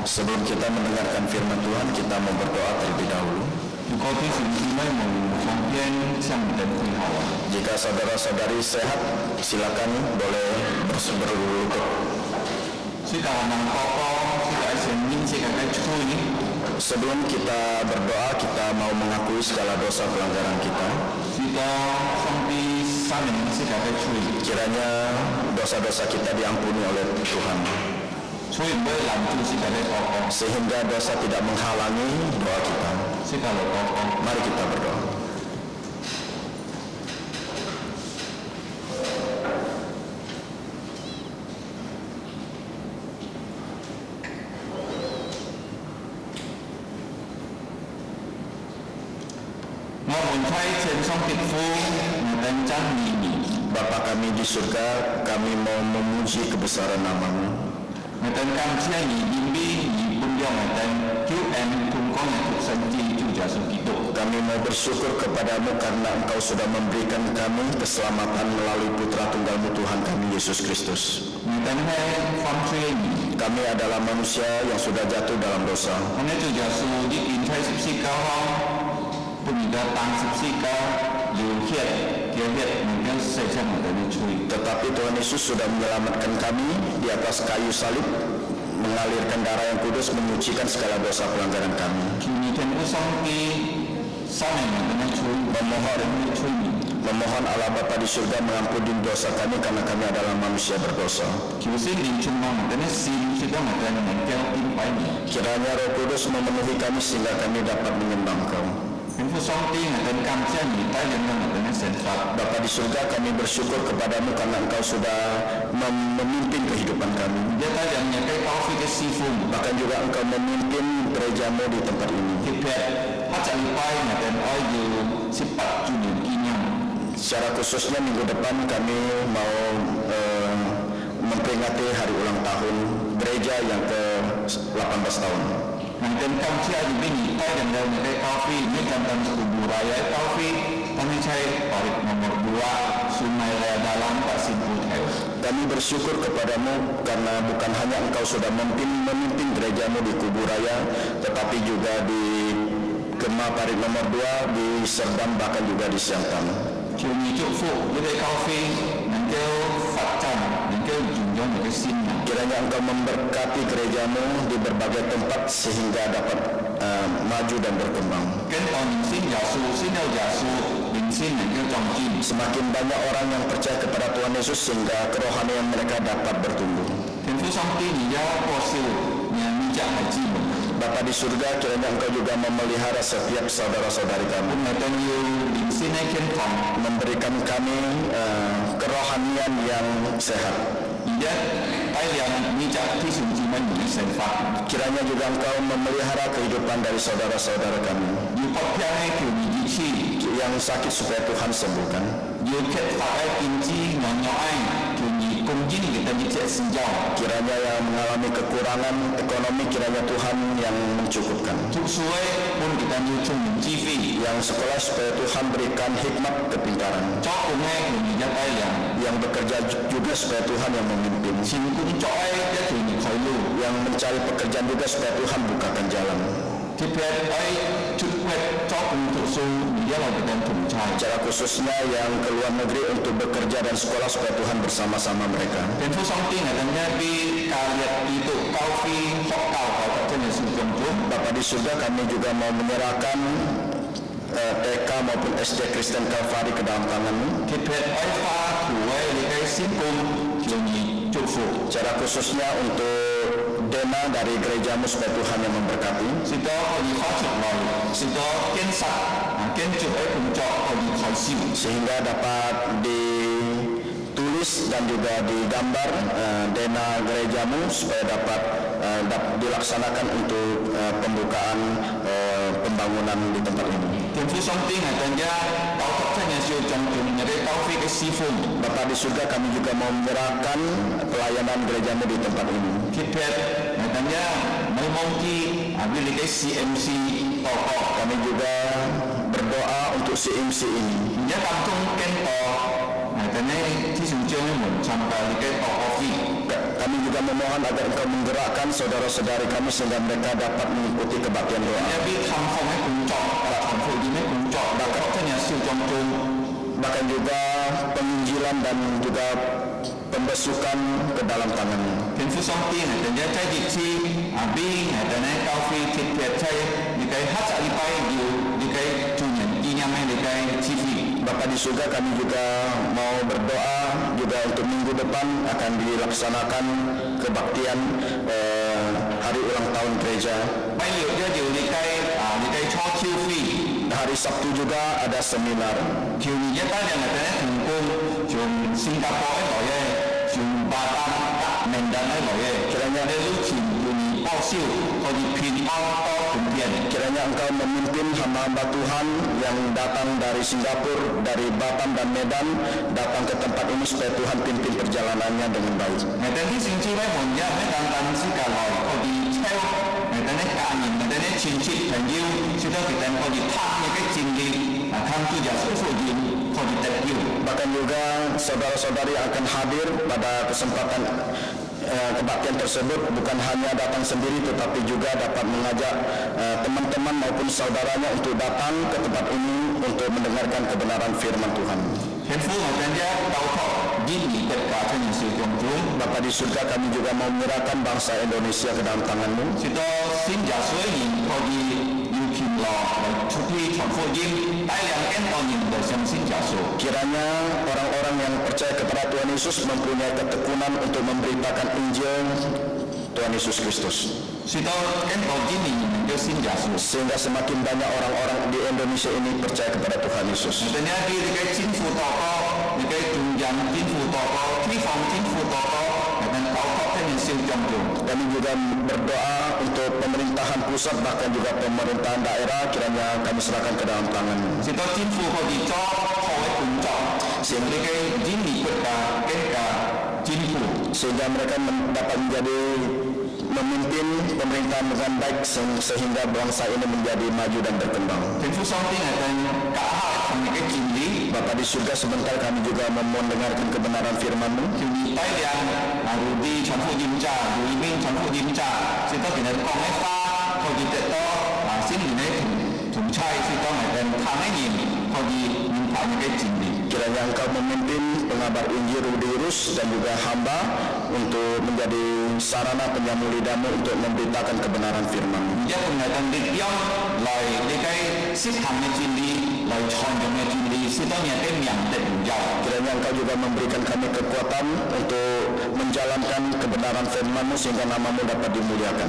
Sebelum kita mendengarkan firman Tuhan, kita mau berdoa terlebih dahulu. Jika saudara-saudari sehat, silakan boleh berlutut. Sebelum kita berdoa, kita mau mengakui segala dosa pelanggaran kita. Kiranya dosa-dosa kita diampuni oleh Tuhan, sehingga dosa tidak menghalangi doa kita. Mari kita berdoa. Bapa kami di surga, kami mau memuji kebesaran nama-Mu. Kami mau bersyukur kepadamu karena Engkau sudah memberikan kami keselamatan melalui Putra Tunggal-Mu Tuhan kami Yesus Kristus. Kami adalah manusia yang sudah jatuh dalam dosa. Tetapi Tuhan Yesus sudah menyelamatkan kami di atas kayu salib, mengalirkan darah yang kudus, menyucikan segala dosa pelanggaran kami. Memohon Allah Bapa di surga mengampuni dosa kami karena kami adalah manusia berdosa. Kiranya Roh Kudus memenuhi kami sehingga kami dapat menyembah Engkau. Bapa di surga, kami bersyukur kepadamu karena Engkau sudah memimpin kehidupan kami. Bahkan juga Engkau memimpin gerejamu di tempat ini. Secara khususnya minggu depan kami mau memperingati hari ulang tahun gereja yang ke-18 tahun. Kami bersyukur kepadamu karena bukan hanya Engkau sudah memimpin gerejamu di Kubu Raya, tetapi juga di Gema Parit nomor 2, di Serdam, bahkan juga di Siantan. Kiranya Engkau memberkati gerejamu di berbagai tempat sehingga dapat maju dan berkembang. Semakin banyak orang yang percaya kepada Tuhan Yesus sehingga kerohanian mereka dapat bertumbuh. Bapa di surga, kiranya Engkau juga memelihara setiap saudara-saudari kami, memberikan kami kerohanian yang sehat. Kiranya juga Engkau memelihara kehidupan dari saudara-saudara kami yang sakit supaya Tuhan sembuhkan. Kiranya yang mengalami kekurangan ekonomi, kiranya Tuhan yang mencukupkan. Yang sekolah supaya Tuhan berikan hikmat kepintaran. Yang bekerja juga supaya Tuhan yang memimpin. Yang mencari pekerjaan juga supaya Tuhan bukakan jalan. Secara khususnya yang ke luar negeri untuk bekerja dan sekolah supaya Tuhan bersama-sama mereka. Bapa di surga, kami juga mau menyerahkan TK maupun SD Kristen Kalvari ke dalam tangan-Mu. Secara khususnya untuk Dena dari gerejamu supaya Tuhan yang memberkati. Sehingga dapat ditulis dan juga digambar Dena gerejamu supaya dapat dilaksanakan untuk pembukaan pembangunan di tempat ini. Bapa di surga, kami juga mau menyerahkan pelayanan gerejamu di tempat ini. Kami juga berdoa untuk CMC ini. Nhớ tâm trung kênh tòa này cái này thì chúng chưa mới muốn chăm vào cái tòa coffee Kami juga memohon agar Engkau menggerakkan saudara-saudari kami sehingga mereka dapat mengikuti kebaktian doa. Bahkan juga penginjilan dan juga pembesukan ke dalam tangan-Mu. Bapa di surga, kami juga mau berdoa juga untuk minggu depan akan dilaksanakan kebaktian hari ulang tahun gereja. Hari Sabtu juga ada seminar. Kiranya Engkau memimpin hamba-hamba Tuhan yang datang dari Singapura, dari Batam dan Medan, datang ke tempat ini supaya Tuhan pimpin perjalanannya dengan baik. Bahkan juga saudara-saudari yang akan hadir pada kesempatan kebaktian tersebut bukan hanya datang sendiri tetapi juga dapat mengajak teman-teman maupun saudaranya untuk datang ke tempat ini untuk mendengarkan kebenaran firman Tuhan. Bapa di surga, kami juga mau menyerahkan bangsa Indonesia ke dalam tangan-Mu. Kiranya orang-orang yang percaya kepada Tuhan Yesus mempunyai ketekunan untuk memberitakan Injil Tuhan Yesus Kristus. Sehingga semakin banyak orang-orang di Indonesia ini percaya kepada Tuhan Yesus. Kami juga berdoa untuk pemerintahan pusat bahkan juga pemerintahan daerah, kiranya kami serahkan ke dalam tangan-Mu. Sehingga mereka dapat menjadi memimpin pemerintahan dengan baik sehingga bangsa ini menjadi maju dan berkembang. Bapa di surga, sebentar kami juga mendengarkan kebenaran firman-Mu. Kiranya Engkau memimpin pengabar Injil Rudi Rus dan juga hamba untuk menjadi sarana penyamu lidah-Mu untuk memberitakan kebenaran firman-Mu. Kiranya Engkau juga memberikan kami kekuatan untuk menjalankan kebenaran firman-Mu sehingga nama-Mu dapat dimuliakan.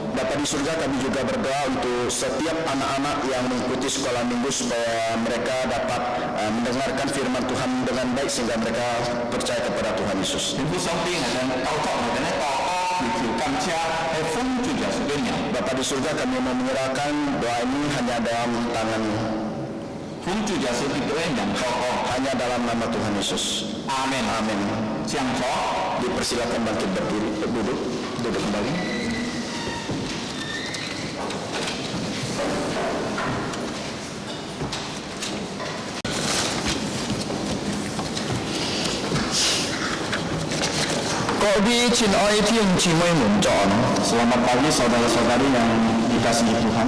Bapa di surga, kami juga berdoa untuk setiap anak-anak yang mengikuti sekolah minggu supaya mereka dapat mendengarkan firman Tuhan dengan baik sehingga mereka percaya kepada Tuhan Yesus. Bapa di surga, kami mau menyerahkan doa ini hanya dalam tangan-Mu. Hanya dalam nama Tuhan Yesus. Amin. Amin. Dipersilakan bangkit berdiri, duduk kembali. Selamat pagi saudara-saudari yang dikasihi Tuhan.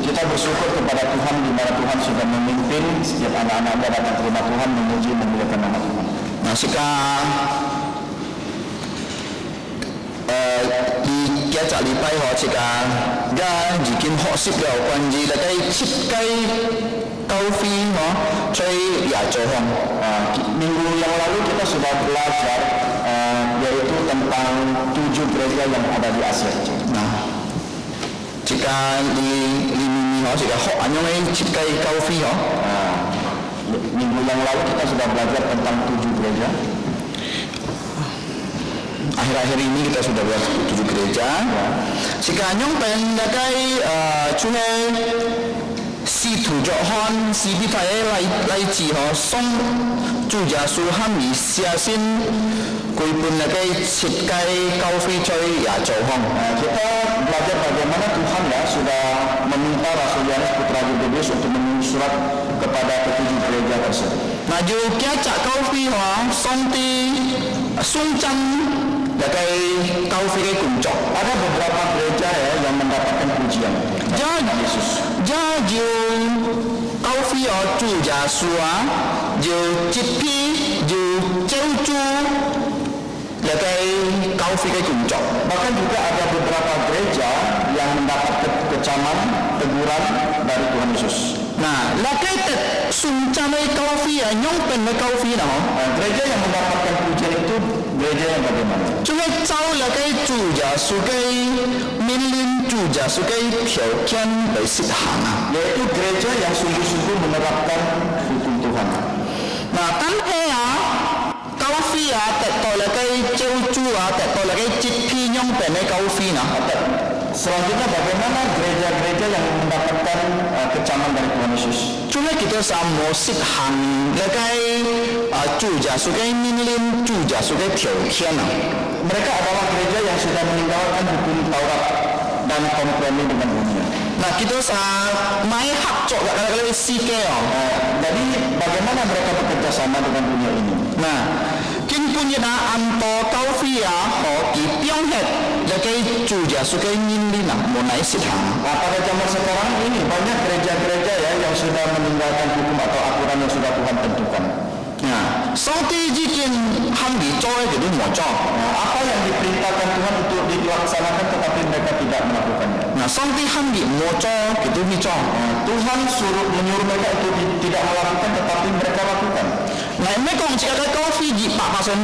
Kita bersyukur kepada Tuhan di mana Tuhan sudah memimpin setiap anak-anaknya dapat terima Tuhan memuji memuliakan nama Tuhan. Di gia li pai ho chika ga jikin ho sip lo quan ji la kai chip kai tau fi ho choi ya cho hong. Minggu yang lalu kita sudah belajar yaitu tentang 7 gereja yang ada di Asia. Jika di mini ho jika ho anyong ai chip kai tau fi ho. Minggu yang lalu kita sudah belajar tentang 7 gereja. Akhir-akhir ini kita sudah buat 7 gereja. Jika anyong pendakai cuma si 土著漢是必睇嚟自可松主耶穌喊而寫先佢本嚟嘅設計高飛追也做空。Kita belajar bagaimana Tuhan ya sudah meminta Rasul Yohanes Putra Yesus untuk menulis surat kepada ketujuh gereja tersebut. 嗱，要記隻高飛可松啲松真嚟嘅高飛嘅工作。Ada beberapa gereja ya yang mendapatkan pujian. Yesus. 要高飛可主耶穌啊，要接批要招租。Lekai kau fikir kunjung. Bahkan juga ada beberapa gereja yang mendapat kecaman, teguran dari Tuhan Yesus. Nah, lekai suncamai kau fikir, nyong penai kau fikir no. Gereja yang mendapatkan pujian itu gereja yang bagaimana? Cuma jauh lekai juja sukai milin juja sukai piaukian bersidhang. Yaitu gereja yang sungguh-sungguh menerapkan hukum Tuhan. Nah, kan kau fikir tak lekai jauh jua tak lekai cipi nyong penai kau fikir no. Selanjutnya bagaimana gereja-gereja yang mendapatkan kecaman dari Tuhan Yesus? Cuma kita sama sidhang lekai juja sukai milin juja sukai piaukian. Mereka adalah gereja yang sudah meninggalkan hukum Taurat dan kompromi dengan dunia. Nah, kita mai hak cok kalau sikeo. Jadi bagaimana mereka bekerja sama dengan dunia ini? Nah, kin punya na anto kaufia ho di Pyonghet lekai juja sukai nyindina monai sidhang. Nah, pada zaman sekarang ini banyak gereja-gereja ya yang sudah meninggalkan hukum atau aturan yang sudah Tuhan tentukan. Nah, sauti jikin hamdi coy jadi mau cok. Apa yang diperintahkan Tuhan untuk dilaksanakan tetapi mereka tidak melakukannya. Nah, sauti hamdi mau cok gitu cok. Tuhan menyuruh mereka itu tidak melakukan tetapi mereka lakukan. Nah, mereka jika kau fiji pak pasen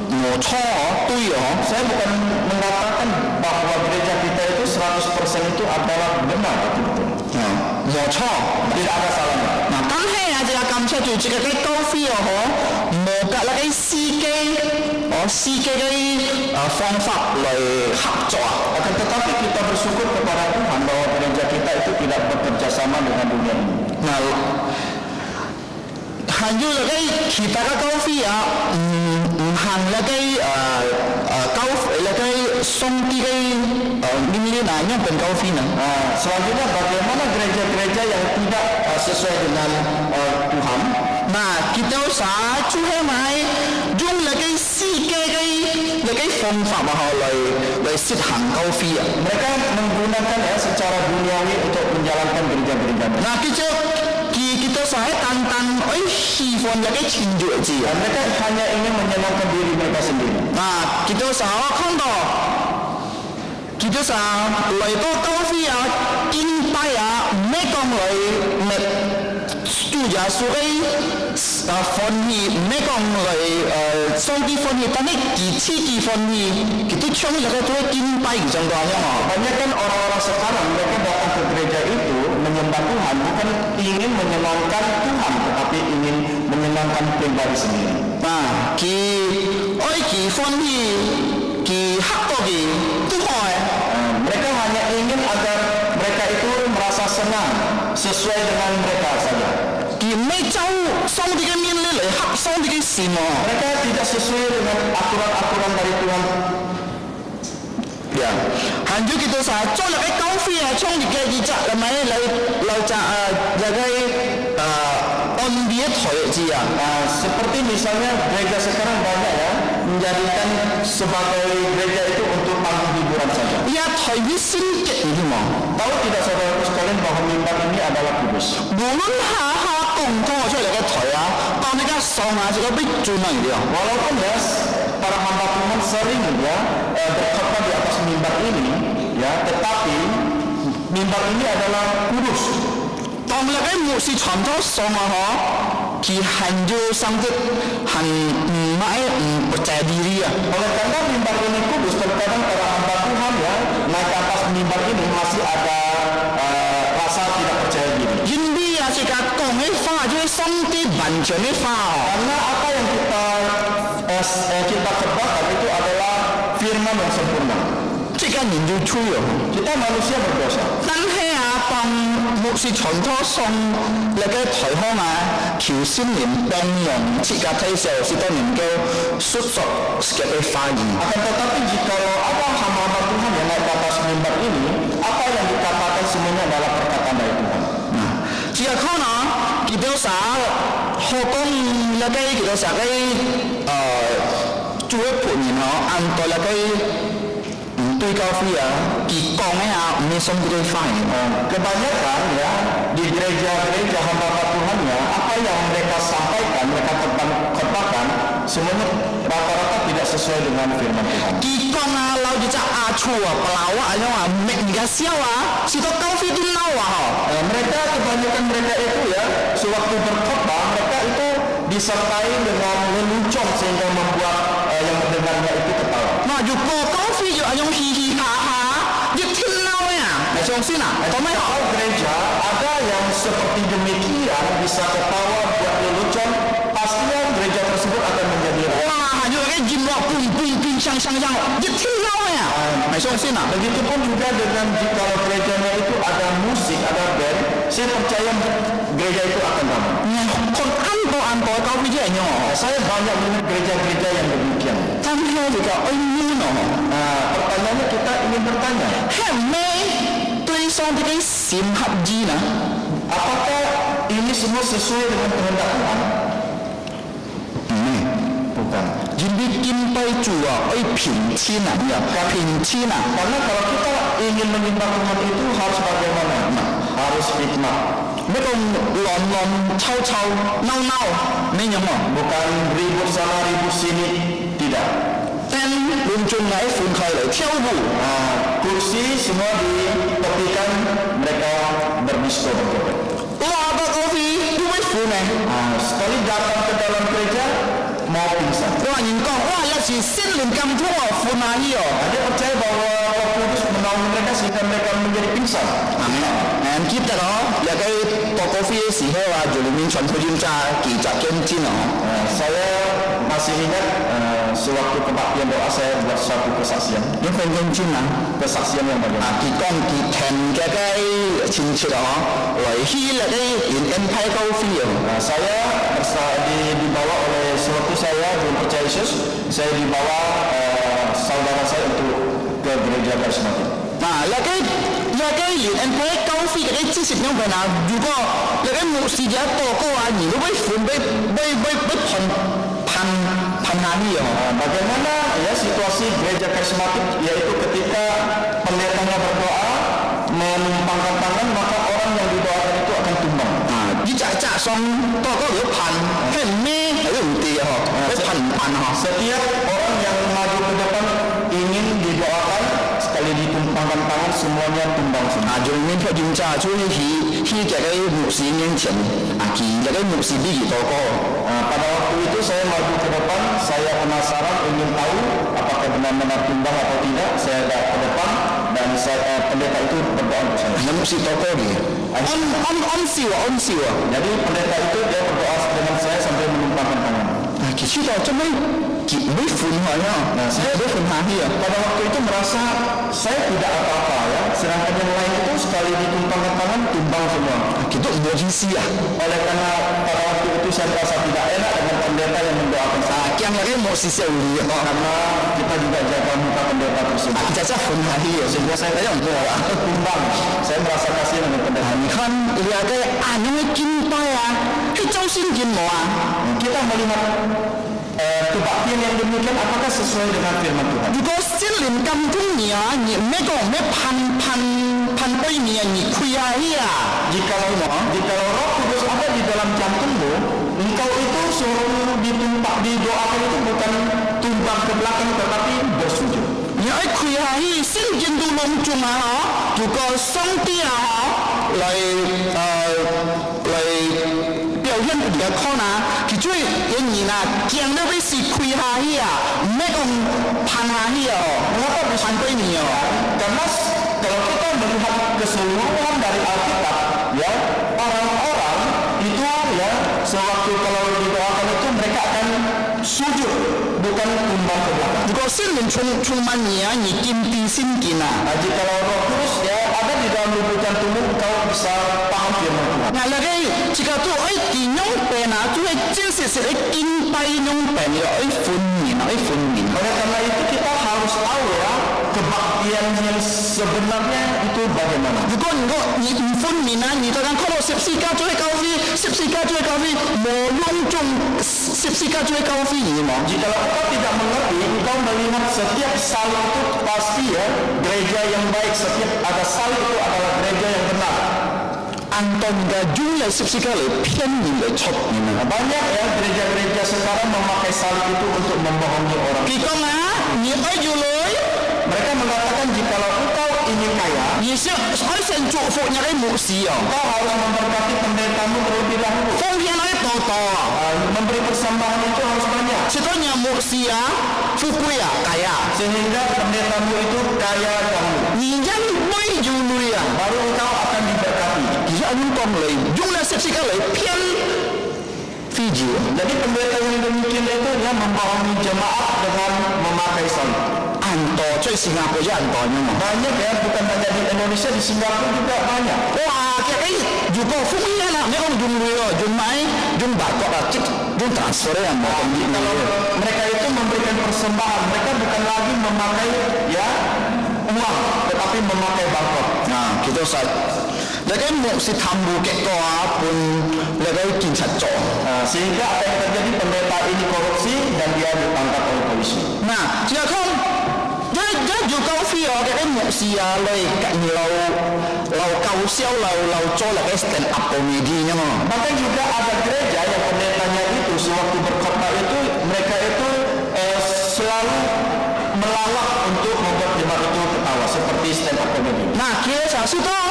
mau cok tuh yo. Saya bukan mengatakan bahwa gereja kita itu 100% itu adalah benar betul-betul. Mau cok tidak ada salahnya. Nah, kan jika kamu cakap jika kau fiji ho mau kat lagi sikei phong pháp lời hak cok. Akan tetapi kita bersyukur kepada Tuhan bahwa gereja kita itu tidak bekerja sama dengan dunia ini. Nah, hanya lagi kita kau fiji hang lagi kau lagi song tiga milih nanya pen kau fiji. Selanjutnya bagaimana gereja-gereja yang tidak sesuai dengan Tuhan? Nah, kita usah cuci mai jung lagi sikei lagi phong pháp lời sidhang kau fiji. Mereka menggunakan ya secara duniawi untuk menjalankan gereja-gereja. Nah, kita saya tantang hifon lagi cinju aja. Mereka hanya ingin menyenangkan diri mereka sendiri. Nah, kita saya kanto. Kita saya lời có kau fiji kinh bay mekong lời met chủ nhà suy phun hi mekong lời song di phun hi tapi di phun hi kita cuma lagi tu kinh bay trong đó ya. Banyak kan orang-orang sekarang mereka datang ke gereja itu menyembah Tuhan bukan ingin menyenangkan Tuhan tetapi ingin menyenangkan pribadi sendiri. Nah, ki phun hi ki hak togi Tuhan. Mereka hanya ingin agar mereka itu merasa senang sesuai dengan mereka saja. Ki mecau song di kami lele hak song di simo. Mereka tidak sesuai dengan aturan-aturan dari Tuhan. Ya, hanju kita sah col lagi kau fiji cong di kaki cak lemai lau cak jaga on dia toy dia. Seperti misalnya gereja sekarang banyak ya menjadikan sebagai gereja itu untuk panggung hiburan saja. Ya toy wisin ke ini mau. Tahu tidak saudara sekalian bahwa mimbar ini adalah kudus. Bukan tong col lagi toy kau ni kan song juga berjuna dia. Walaupun ya para hamba Tuhan sering ya berkhotbah di atas mimbar ini ya, tetapi mimbar ini adalah kudus. Tong lagi musi contoh sama ki hanju sangkut han mai percaya diri ya. Oleh karena mimbar ini kudus, terkadang para hamba Tuhan ya naik ke atas mimbar ini masih ada rasa tidak percaya diri. Jadi ya jika kau ni fah jadi sangti banjir ni fah. Karena apa yang kita khotbahkan itu adalah firman yang sempurna. Jika kan nhìn du chui rồi Kita manusia berdosa.但係幫牧師傳統送你嘅台腔求新年幫用設計體時候是當年嘅述說嘅發言 Akan tetapi jikalau ada hamba-hamba Tuhan yang naik ke atas mimbar ini, apa yang dikatakan semuanya adalah perkataan dari Tuhan. Nah, jika kau nak kita sah hukum lagi kita sah jual pun ini antara lagi对高飞kỳ講唔係送佢哋翻Kebanyakan ya di gereja-gereja hamba Tuhannya, apa yang mereka sampaikan, mereka khotbahkan, semuanya rata-rata tidak sesuai dengan firman Tuhan. kỳ講เราจะจะชัวเปล่าว่าไม่มีการเสียวสิต้อง高飛啲เล่าMereka kebanyakan mereka itu ya, sewaktu berkhotbah mereka itu disertai dengan lelucon sehingga membuat yang mendengarnya itu ketawa. 嗱如果高飛就用嘻嘻哈哈一聽เล่า相信Kalau gereja ada yang seperti demikian bisa ketawa buat lelucon, pastinya gereja tersebut akan menjadi wah juga kayak jimlok pung sang一聽เล่า相信Begitupun juga dengan jika gerejanya itu ada musik, ada band, saya percaya gereja itu akan ramai. คนอันโต高飛啲人Saya banyak melihat gereja-gereja yang demikian. ท่านเฮjuga Pertanyaannya kita ingin bertanya, 係咪對上帝嘅閃合意呢 apakah ini semua sesuai dengan kehendak Tuhan? Bukan. Jadi kita juga平亲Karena kalau kita ingin menyembah Tuhan itu harus bagaimana? Harus hikmah. ไม่ต้องหลอนเช่าเน่าไม่ยัง Bukan ribut sana ribut sini, tidak. แต่ลุงจุงไหนฝุ่นใครเลยเที่ยวบุ Kursi semua ditepikan, mereka berdisko berjoget. ว่าapa kopiดูไม่ฝุ่นไหม Sekali datang ke dalam gereja mau pingsan. ว่ายิงกองว่าแล้วสิเส้นหลุมกำทั่วฝุ่นมาที่อ๋อ Ada percaya bahwa Roh Kudus menolong mereka sehingga mereka menjadi pingsan. Amin. Kita loh, ya kayak kopi sih hewa jadi minum perjumpa kita kentin loh. Saya masih ingat sewaktu kebaktian doa saya buat suatu kesaksian. Yang kentin lah. Kesaksian yang bagaimana? Kita ten kayak cincin loh. Lagi lagi in kopi ya. Saya dibawa oleh sewaktu saya belum percaya Yesus, saya dibawa saudara saya untuk ke gereja karismatik. Nah, lagi in kopi cái chi tiết như vậy nào, dù có lagi musik dia toko ani, lu boleh phun, boleh pan hari ya. Bagaimana ya situasi gereja karismatik, yaitu ketika pendetanya berdoa menumpangkan tangan, maka orang yang didoakan itu akan tumbang. Dicak-cak song toko dia pan, ini nanti ya, pan. Setiap orang yang maju ke depan ingin didoakan, sekali ditumpangkan tangan semuanya tumbang semua. Jadi ini perjumpa cuma kayak musik yang cian, kayak musik di toko. Pada waktu itu saya maju ke depan, saya penasaran ingin tahu apakah benar-benar tumbang atau tidak. Saya datang ke depan dan pendeta itu berdoa untuk saya. Yang musik toko ni. On siwa. Jadi pendeta itu dia berdoa dengan saya sambil menumpangkan tangan. Kita cuma berfun hanya. Saya berfun hari ya. Pada waktu itu merasa saya tidak apa-apa ya. Sedangkan yang lain itu sekali ditumpangkan tangan tumbang semua. Kita emergency ya. Oleh karena pada waktu itu saya merasa tidak enak dengan pendeta yang mendoakan saya. Yang lagi musik saya uli. Karena kita juga jaga muka pendeta tersebut. Kita cakap fun hari ya. Sehingga saya tanya untuk tumbang. Saya merasa kasihan dengan pendeta. Kan lihat anu cinta ya. Kita singkin mau. Kita melihat kebaktian yang demikian apakah sesuai dengan firman Tuhan? Jika silin kampungnya, ni megong pan poinya ni kuya. Jikalau Roh Kudus ada di dalam jantungmu, engkau itu suruh didoakan itu bukan tumbang ke belakang tetapi bersujud. Ni kuya singkin dulu cuma juga sangtia lai 表現嘅 corner， 佢最仍然見到啲是開下去咩講攀下去Mengapa bisa ini ya? Karena kalau kita melihat keseluruhan dari Alkitab, ya orang-orang itu ya sewaktu kalau didoakan itu mereka akan sujud, bukan tumbang ke belakang. 如果圣灵充满你啊，你坚定心经啊。 Jikalau Roh Kudus ya ada di dalam lubuk jantung, kau bisa paham firman Tuhan. 嗱，jika tu ai di nyong pen ah, tu ai 真实是ai kin pai nyong pen ya, ai fun min. Oleh karena itu kita harus tahu ya kebaktian yang sebenarnya itu bagaimana. 如果你唔分面啊，你就講看到十字架最高飛，十字架最高飛，無用中十字架最高飛而嘛。 Jikalau engkau tidak mengerti, engkau melihat setiap salib itu pasti ya gereja yang baik, setiap ada salib itu adalah gereja yang benar. Anton ga jumlah十字架嚟騙你嚟出你嘛。 Banyak ya gereja-gereja sekarang memakai salib itu untuk membohongi orang. 佢講啊，你愛住女， Mereka mengatakan jikalau engkau ingin kaya, 你想愛神祝福你嘅牧師哦， engkau harus memberkati pendetamu terlebih dahulu. 奉獻你多多啊， Memberi persembahan itu harus banyak 是當你牧師啊，富貴啊，係啊， sehingga pendetamu itu kaya dahulu. 你因為住女啊， Baru engkau akan diberkati. 其實安講嚟，用咗十字架嚟騙飛住。 Jadi pendeta yang demikian itu dia membohongi jemaat dengan memakai salib. Anto 最新加坡就安多嘛。 Banyak ya, bukan hanya di Indonesia, di Singapura juga banyak. 哇！如果福音啦，你講用女哦，用買用白國啊，即用 transfer 啊，冇咁易 Kalau mereka itu memberikan persembahan, mereka bukan lagi memakai ya uang, tetapi memakai barcode. Nah, kita saat lagi mesti tambu ketua pun lagi kincat cok. Sehingga apa yang terjadi, pendeta ini korupsi dan dia ditangkap oleh polisi. Nah, jika kau dia juga via cái mục si à lời cạnh lâu cầu siêu lâu cho là cái stand up comedy nya mah. Bahkan juga ada gereja yang pendetanya itu sewaktu berkhotbah itu mereka itu selalu melawak untuk membuat jemaat itu ketawa seperti stand up comedy. Nah, kia sản xuất đó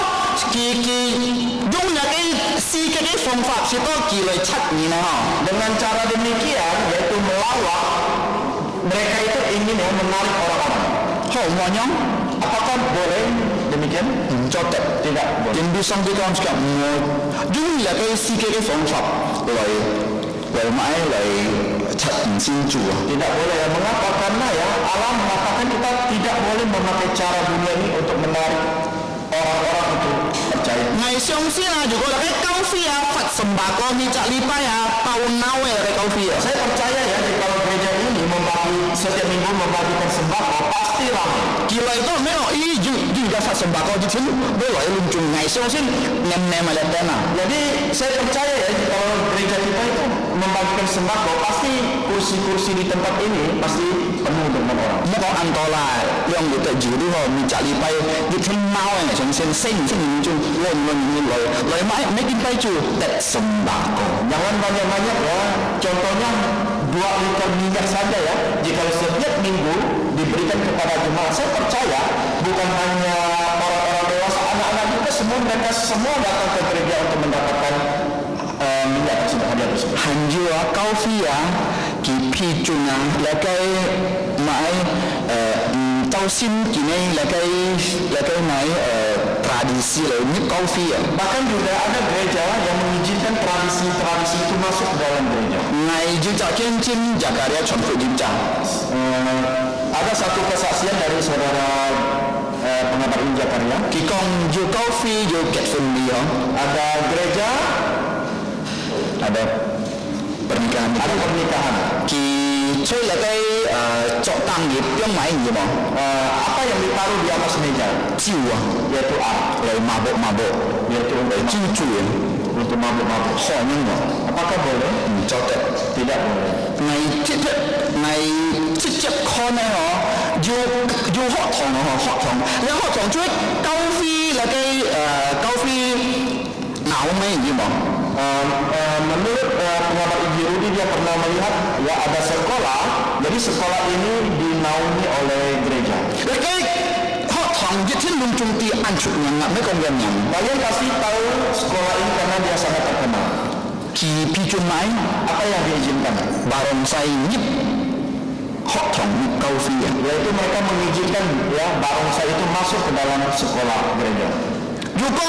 dùng là cái phương pháp sẽ có kỳ lời chắc như nào. Dengan cara demikian yaitu melawak, mereka itu ingin ya menarik orang-orang. Hậu mà nhóm Apakah boleh demikian? cho tệ Tidak boleh. Jadi bisa kita cakap dùng là cái phương pháp lời mãi lời chắc xin chủ. Tidak boleh ya. Mengapa? Karena ya Allah mengatakan kita tidak boleh memakai cara dunia ini untuk menarik orang-orang untuk percaya. Ngày sáng xin là juga là cái câu phi à Phật sầm bà con đi chợ li pai à tahun now ya cái câu phi à. Saya percaya ya kalau gereja ini membagi setiap minggu membagikan sembako pasti ramai. Kira itu memang juga Phật sầm bà con di sini boleh luncung ngày sáng xin nem ada dana. Jadi saya percaya ya kalau gereja kita itu membagikan sembako pasti kursi-kursi di tempat ini pasti penuh dengan orang. Nó có ăn to là yang kita juru ho mi chợ li pai di sini mau ya sáng sen luncung luncung lời mãi mấy tin pai chu dat sembako. Jangan banyak-banyak ya. Contohnya 2 liter minyak saja ya. Jika setiap minggu diberikan kepada jemaat, saya percaya bukan hanya orang-orang dewasa, anak-anak juga mereka semua datang ke gereja untuk mendapatkan minyak tersebut, hadiah tersebut. Hanjua kau via ki pi chuna là cái mãi tao xin kỳ này là cái mãi tradisi là nhất kau via. Bahkan juga ada gereja yang mengizinkan tradisi-tradisi itu masuk ke dalam gereja. Ngày juta kencing Jakarta contoh juta. Ada satu kesaksian dari saudara pengabar Injil Karya. Ki kong ju kau via ju get dia. Ada gereja, Ada pernikahan. ada pernikahan. Ki chơi là cái chọn tăng nghiệp yang mãi gì mà. Apa yang ditaruh di atas meja? Chiu à, Yaitu lời mabok, yaitu chiu untuk mabuk-mabuk. họ nhưng mà Apakah boleh? cho tệ. Tidak boleh. Ngày trực tiếp con này họ vô họ thòngแล้วhọ thòng chuối câu phi là cái câu phi não mấy gì mà. Menurut pengabar Injil Rudi, dia pernah melihat ya ada sekolah. Jadi sekolah ini dinaungi oleh gereja. Là cái họ thòng dịch thiên lung trung ti ăn chụp nhang mấy công nhân nhang. Kalian pasti tahu sekolah ini karena dia sangat terkenal. Ki pi chun mai Apa yang diizinkan? barong sai nhip họ thòng câu phi à. Yaitu mereka mengizinkan ya barongsai itu masuk ke dalam sekolah gereja. Dù có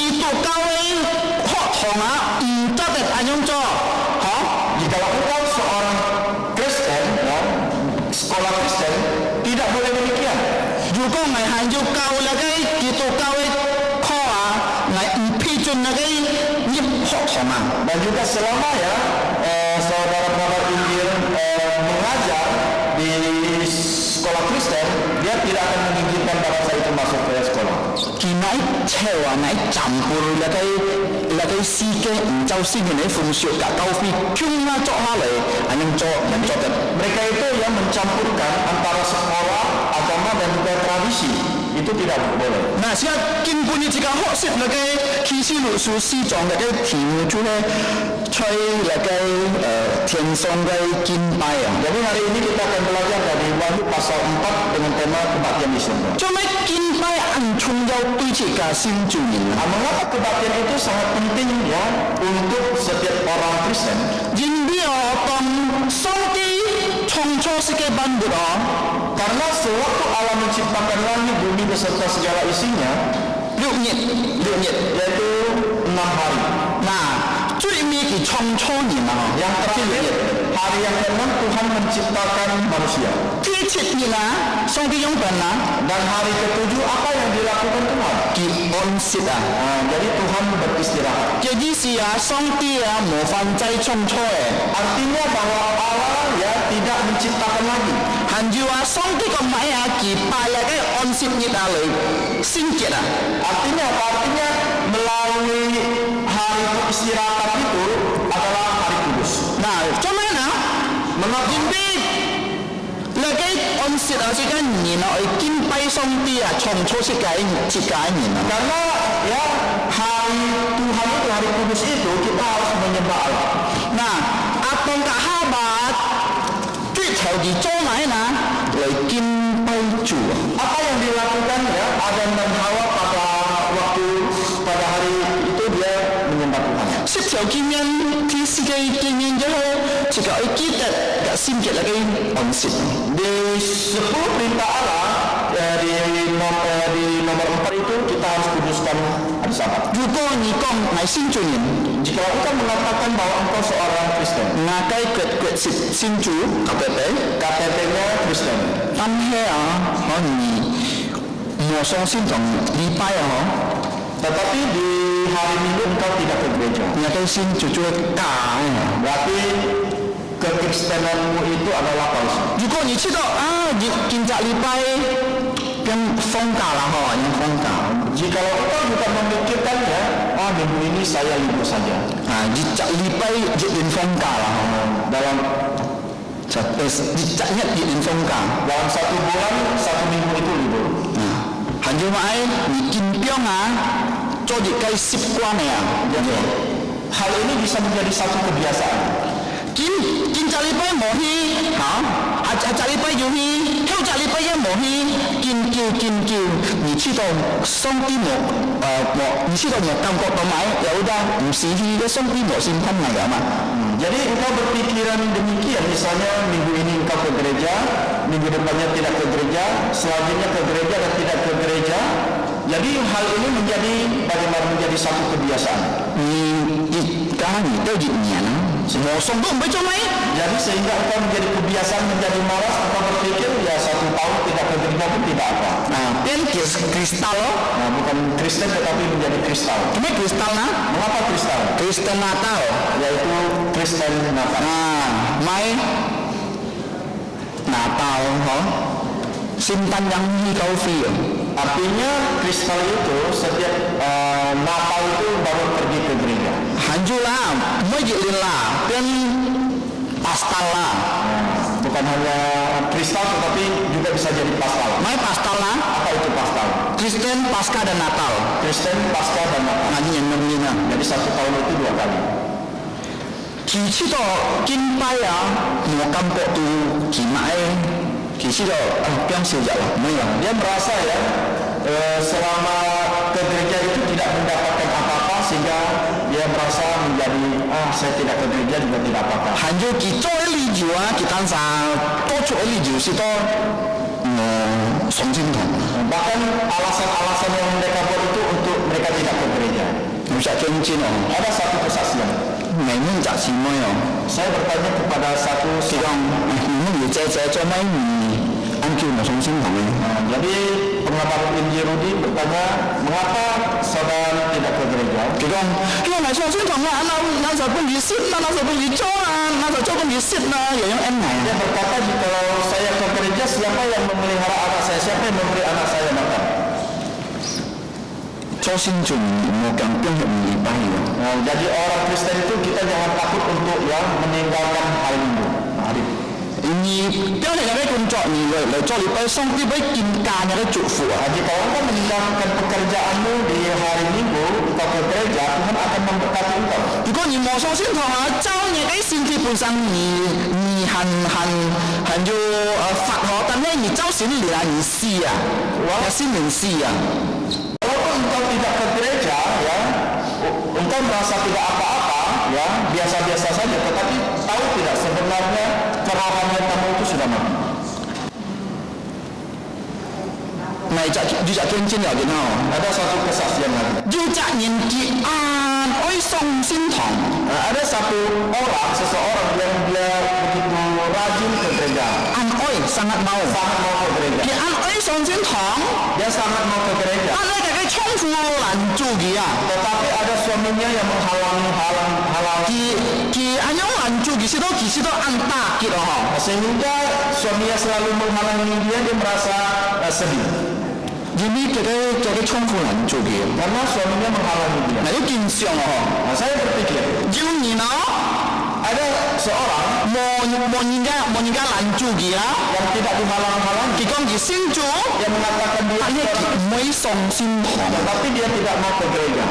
itu kau họ thòng á cho tệ anh không cho hả? Jika engkau seorang hanju kau lagi gitu kau ngai pijun lagi nyip hok sama. Dan juga selama ya saudara pengabar Injil mengajar di sekolah Kristen, dia tidak akan mengizinkan bangsa itu masuk ke sekolah. Kinai cewa ngai campur lagi sike jauh sih ni fungsi kat kau fi cuma cok halai anjing cok mencok. Mereka itu yang mencampurkan antara sekolah, agama dan juga tradisi. Itu tidak boleh. Nah, siapa kin punya jika hok sip lagi kisi lu susi jong lagi timu tu le cai lagi tiensong lagi kin payah. Jadi hari ini kita akan belajar dari Wahyu pasal 4 dengan tema kebaktian di surga. Cuma kin payah ancung jauh tu jika sinjuin. Mengapa kebaktian itu sangat penting ya untuk setiap orang Kristen? Jinbio tong songti chongcho sike bandura. Karena sewaktu Allah menciptakan langit, bumi beserta segala isinya, 6 日 yaitu 6 hari. Nah, 最尾嘅創初年啊， Yang terakhir, hari yang ke-6 Tuhan menciptakan manusia. 第7年啊，上帝用本啊， Dan hari ke-7 apa yang dilakukan Tuhan? 嘅安息啊， Jadi Tuhan beristirahat. 嘅意思啊，上帝啊冇犯罪創初嘅， Artinya bahwa Allah ya tidak menciptakan lagi. 含住啊，上帝個米啊，嘅拜啊嘅安息日啊嚟聖潔啊， Artinya apa? Artinya melalui hari istirahatan itu adalah hari kudus. 嗱，做咩啊？ Mengapa? 因為你嘅安息啊，是間年啊，去敬拜上帝啊，創初是解節解年啊。 Karena ya hari Tuhan itu, hari kudus itu kita harus menyembah Allah. Nah, atong kahabat, kita di zona na, lagi baju. Apa yang dilakukan ya Adam dan Hawa pada hari itu dia menyembah Tuhan. Setiap kinian, tiga kinian je, jika kita tak simpan lagi onsit. Di 10 perintah Allah di nomor 4 itu kita harus kuduskan hari Sabat. Juga ni kong ngai sinjunin. Jika engkau mengatakan bahwa engkau seorang Kristen, Ngakai kuat sinju, KTP-nya Kristen. tanhe ah, ni, mau songsin dong, lipai ah, Tetapi di hari Minggu engkau tidak ke gereja. ngakai sinju juga kah. Berarti kekristenanmu itu adalah palsu. 如果你知道啊，你今仔禮拜跟放假啦，yang 放假。 Jika engkau bukan memikirkan ya, minggu ini saya libur saja. Ah, jejak lipai jadi fongka lah. Dalam jejaknya jadi fongka. dalam 1 bulan 1 minggu itu libur. Nah, hanya mai bikin piong ah, jadi kayak sip kuan ya. Jadi hal ini bisa menjadi satu kebiasaan. Kin cari pai mohi, cari pai juhi, heo cari pai yang mohi, kin kiu, ni知道上帝冇你知道冇感覺到買，有得唔是去嘅上帝冇先分嚟㗎嘛。 Jadi engkau berpikiran demikian, misalnya minggu ini engkau ke gereja, minggu depannya tidak ke gereja, selanjutnya ke gereja dan tidak ke gereja. Jadi hal ini bagaimana menjadi satu kebiasaan. 你家你都熱年，我送都唔俾做咪？ Jadi sehingga engkau menjadi kebiasaan, menjadi malas, engkau berpikir ya 1 tahun tidak ke gereja pun tidak apa. Nah, dan kristal loh. Nah, bukan Kristen tetapi menjadi kristal. Cuma kristal nah? Mengapa kristal? Kristen Natal. Yaitu Kristen Natal. Nah, mai Natal oh. Simpan yang di kopi. Artinya kristal itu setiap Natal itu baru pergi ke gereja. Hanjulah, majilah, dan pastel lah. Bukan hanya kristal tetapi juga bisa jadi pastel. Mai pastel lah. Apa itu pastel? Kristen Pasca dan Natal. Kristen Pasca dan Natal. Nanti yang nomina. Jadi 1 tahun itu 2 kali. 其次到敬拜啊，我感覺到其買，其次到變少日啦，沒有。 Dia merasa ya selama ke gereja itu tidak mendapatkan apa-apa sehingga dia merasa menjadi saya tidak ke gereja juga tidak apa-apa. 含住其做理由啊，其當時多做理由是多送精堂， Bahkan alasan-alasan yang mereka buat itu untuk mereka tidak ke gereja. 唔使驚錢哦， Ada satu kesaksian. 明明就係咩哦， Saya bertanya kepada satu 佢講唔要借做咩唔按叫我送精堂嘅， Jadi pengamat Injil Rudi bertanya, mengapa saudara tidak ke gereja? 佢講，因為上宣堂啊，那就幫你sit啦，那就幫你做啦，那就做幫你 sit 啦，又用 M 嚟 Dia berkata, kalau saya ke gereja, siapa yang memelihara anak saya? Siapa yang memberi anak saya makan? 初先做我更邊唔禮拜嘅。 Nah, jadi orang Kristen itu kita jangan takut untuk meninggalkan hari Minggu. Hari. 而當你有咩工作而嚟做禮拜，上帝俾見假有啲祝福啊！ Jika engkau meninggalkan pekerjaanmu di hari Minggu, engkau ke gereja, Tuhan akan memberkati engkau. 如果你冇上宣堂啊，周日啲先至本身而要罰我，但係你周時你嚟而試啊，有先明試啊。 Walaupun engkau tidak ke gereja, ya, engkau merasa tidak apa-apa, ya, biasa-biasa saja. Tetapi tahu tidak sebenarnya kerohanian kamu itu sudah mati. 咪就見證嚟嘅咯。 Ada satu kesaksian lagi. 要責任結案可以上宣堂。 Ada satu orang, seseorang yang dia begitu rajin ke gereja, 按愛 sangat mau。 sangat mau ke gereja. 佢按愛上宣堂， Dia sangat mau ke gereja. 但係佢倉庫攔住佢啊！ Tetapi ada suaminya yang menghalangi. 佢按樣攔住佢先都按打結咯嗬。 Sehingga suaminya selalu menghalangi dia, dia merasa sedih. 因為佢倉庫攔住佢， Karena suaminya menghalangi dia. 嗱都見上咯嗬。 Nah, saya berpikir, 要你咯， ada seorang 冇人家攔住佢啊！ yang tidak dihalang-halangi, 佢講佢先做， yang mengatakan dia 但係佢唔可以上宣堂。 tetapi dia tidak mau ke gereja.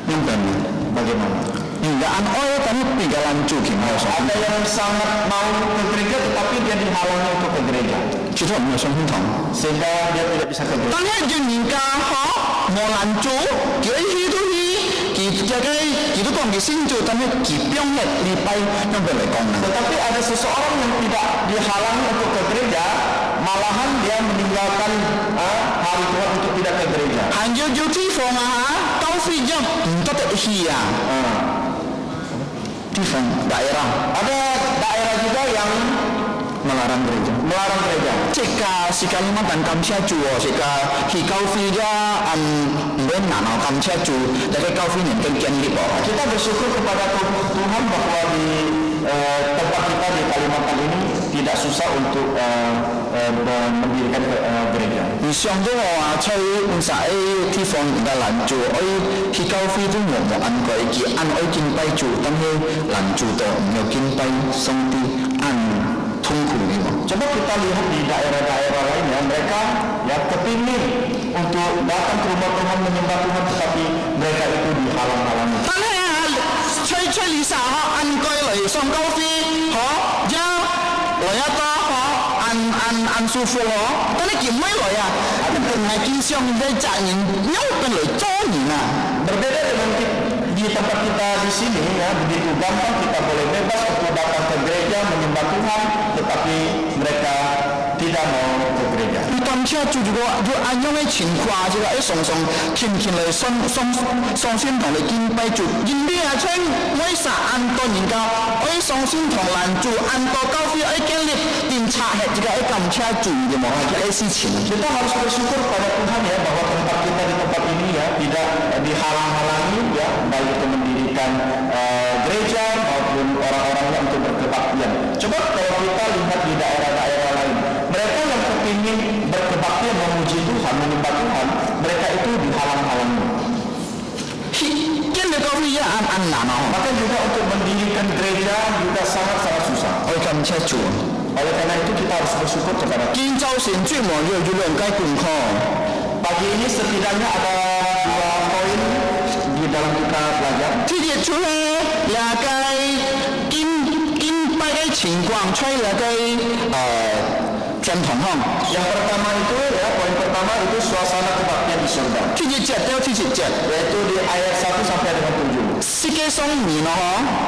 明白嗎？ Bagaimana? Enggak按愛，但係比較攔住佢冇上。 Ada yang sangat mau ke gereja tetapi dia dihalangi untuk ke gereja, 佢都唔係上宣堂。 sehingga dia tidak bisa ke gereja. 但係要人家嗬冇攔住，佢去都去，佢都講佢先做，但係佢邊日禮拜咁樣嚟講啦。 Tetapi ada seseorang yang tidak dihalangi untuk ke gereja, malahan dia meninggalkan hari Tuhan untuk tidak ke gereja. 行要地方啊嚇，交費一唔得得去啊。地方daerah Ada daerah juga yang melarang gereja. melarang gereja. Jika si Kalimantan kamsia juo, jika hi交費嘅唔難啊kamsia juo，但係交費人更堅立哦。 Kita bersyukur kepada Tuhan bahwa di tempat kita di Kalimantan ini tidak susah untuk mendirikan gereja. 而上咗我話吹唔使地方人家攔住，我去交費都冇按佢，佢按我敬拜住，但係攔住到唔有敬拜上帝按痛苦嘅喎。 Coba kita lihat di daerah-daerah lainnya, mereka ya kepingin untuk datang ke rumah Tuhan menyembah Tuhan, tetapi mereka itu dihalang-halangi. 但係啊，吹你啥嗬，按佢嚟上交費，嗬，一來一多嗬，按舒服嗬，但係佢唔可以來啊，唔係見上面嘅責任，因為嚟捉人啊。 Berbeda dengan di tempat kita di sini ya, begitu gampang kita boleh bebas untuk datang ke gereja menyembah Tuhan, tetapi mereka tidak mau ke gereja. 你咁車做住個要按樣嘅情況，就話一上天嚟上宣堂嚟敬拜住，因為啊稱我實按到人家，我上宣堂攔住按到交費，我經歷電察係就係咁車做嘅冇係嘅事情。 Kita harus bersyukur pada Tuhan ya bahwa tempat kita di tempat ini ya tidak dihalang-halangi ya, baik itu mendirikan gereja maupun orang-orangnya untuk berkebaktian. Coba kalau kita lihat di daerah-daerah lain, mereka yang kepingin berkebaktian memuji Tuhan, menyembah Tuhan, mereka itu dihalang-halangi. 經歷交費一按難啊！ Maka juga untuk mendirikan gereja juga sangat-sangat susah. 我咁車做， Oleh karena itu kita harus bersyukur kepada Tuhan. 建造成專門要兩間半科。 Pagi ini setidaknya ada 2 poin di dalam kita belajar. 呢啲出嚟也計見拜嘅情況，出嚟計天堂鄉。 Yang pertama itu ya, poin pertama itu suasana kebaktian di surga. 呢啲隻都呢啲隻。 Yaitu di ayat 1 sampai dengan 7. 世界上面咯，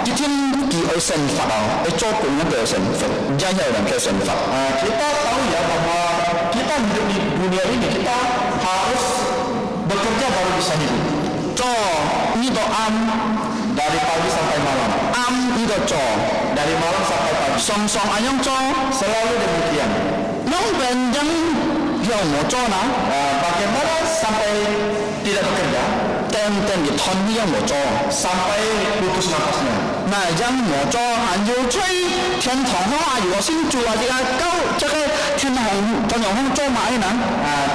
啲天叫佢神佛啊，佢做半一個神佛，一有人嘅神佛。 Kita tahu ya bahwa kita hidup di dunia ini kita harus bekerja baru bisa hidup. 做呢個啱， Dari pagi sampai malam, 啱呢個做， dari malam sampai pagi. 上按樣做， Selalu demikian. 兩邊人有 yang moco na, bagaimana sampai tidak bekerja, ten di ton yang moco. sampai putus napasnya. Nah, yang moco hanya cuy tian tong hong ayu sin ju aja kau jaga tian hong ton yang hong coba na.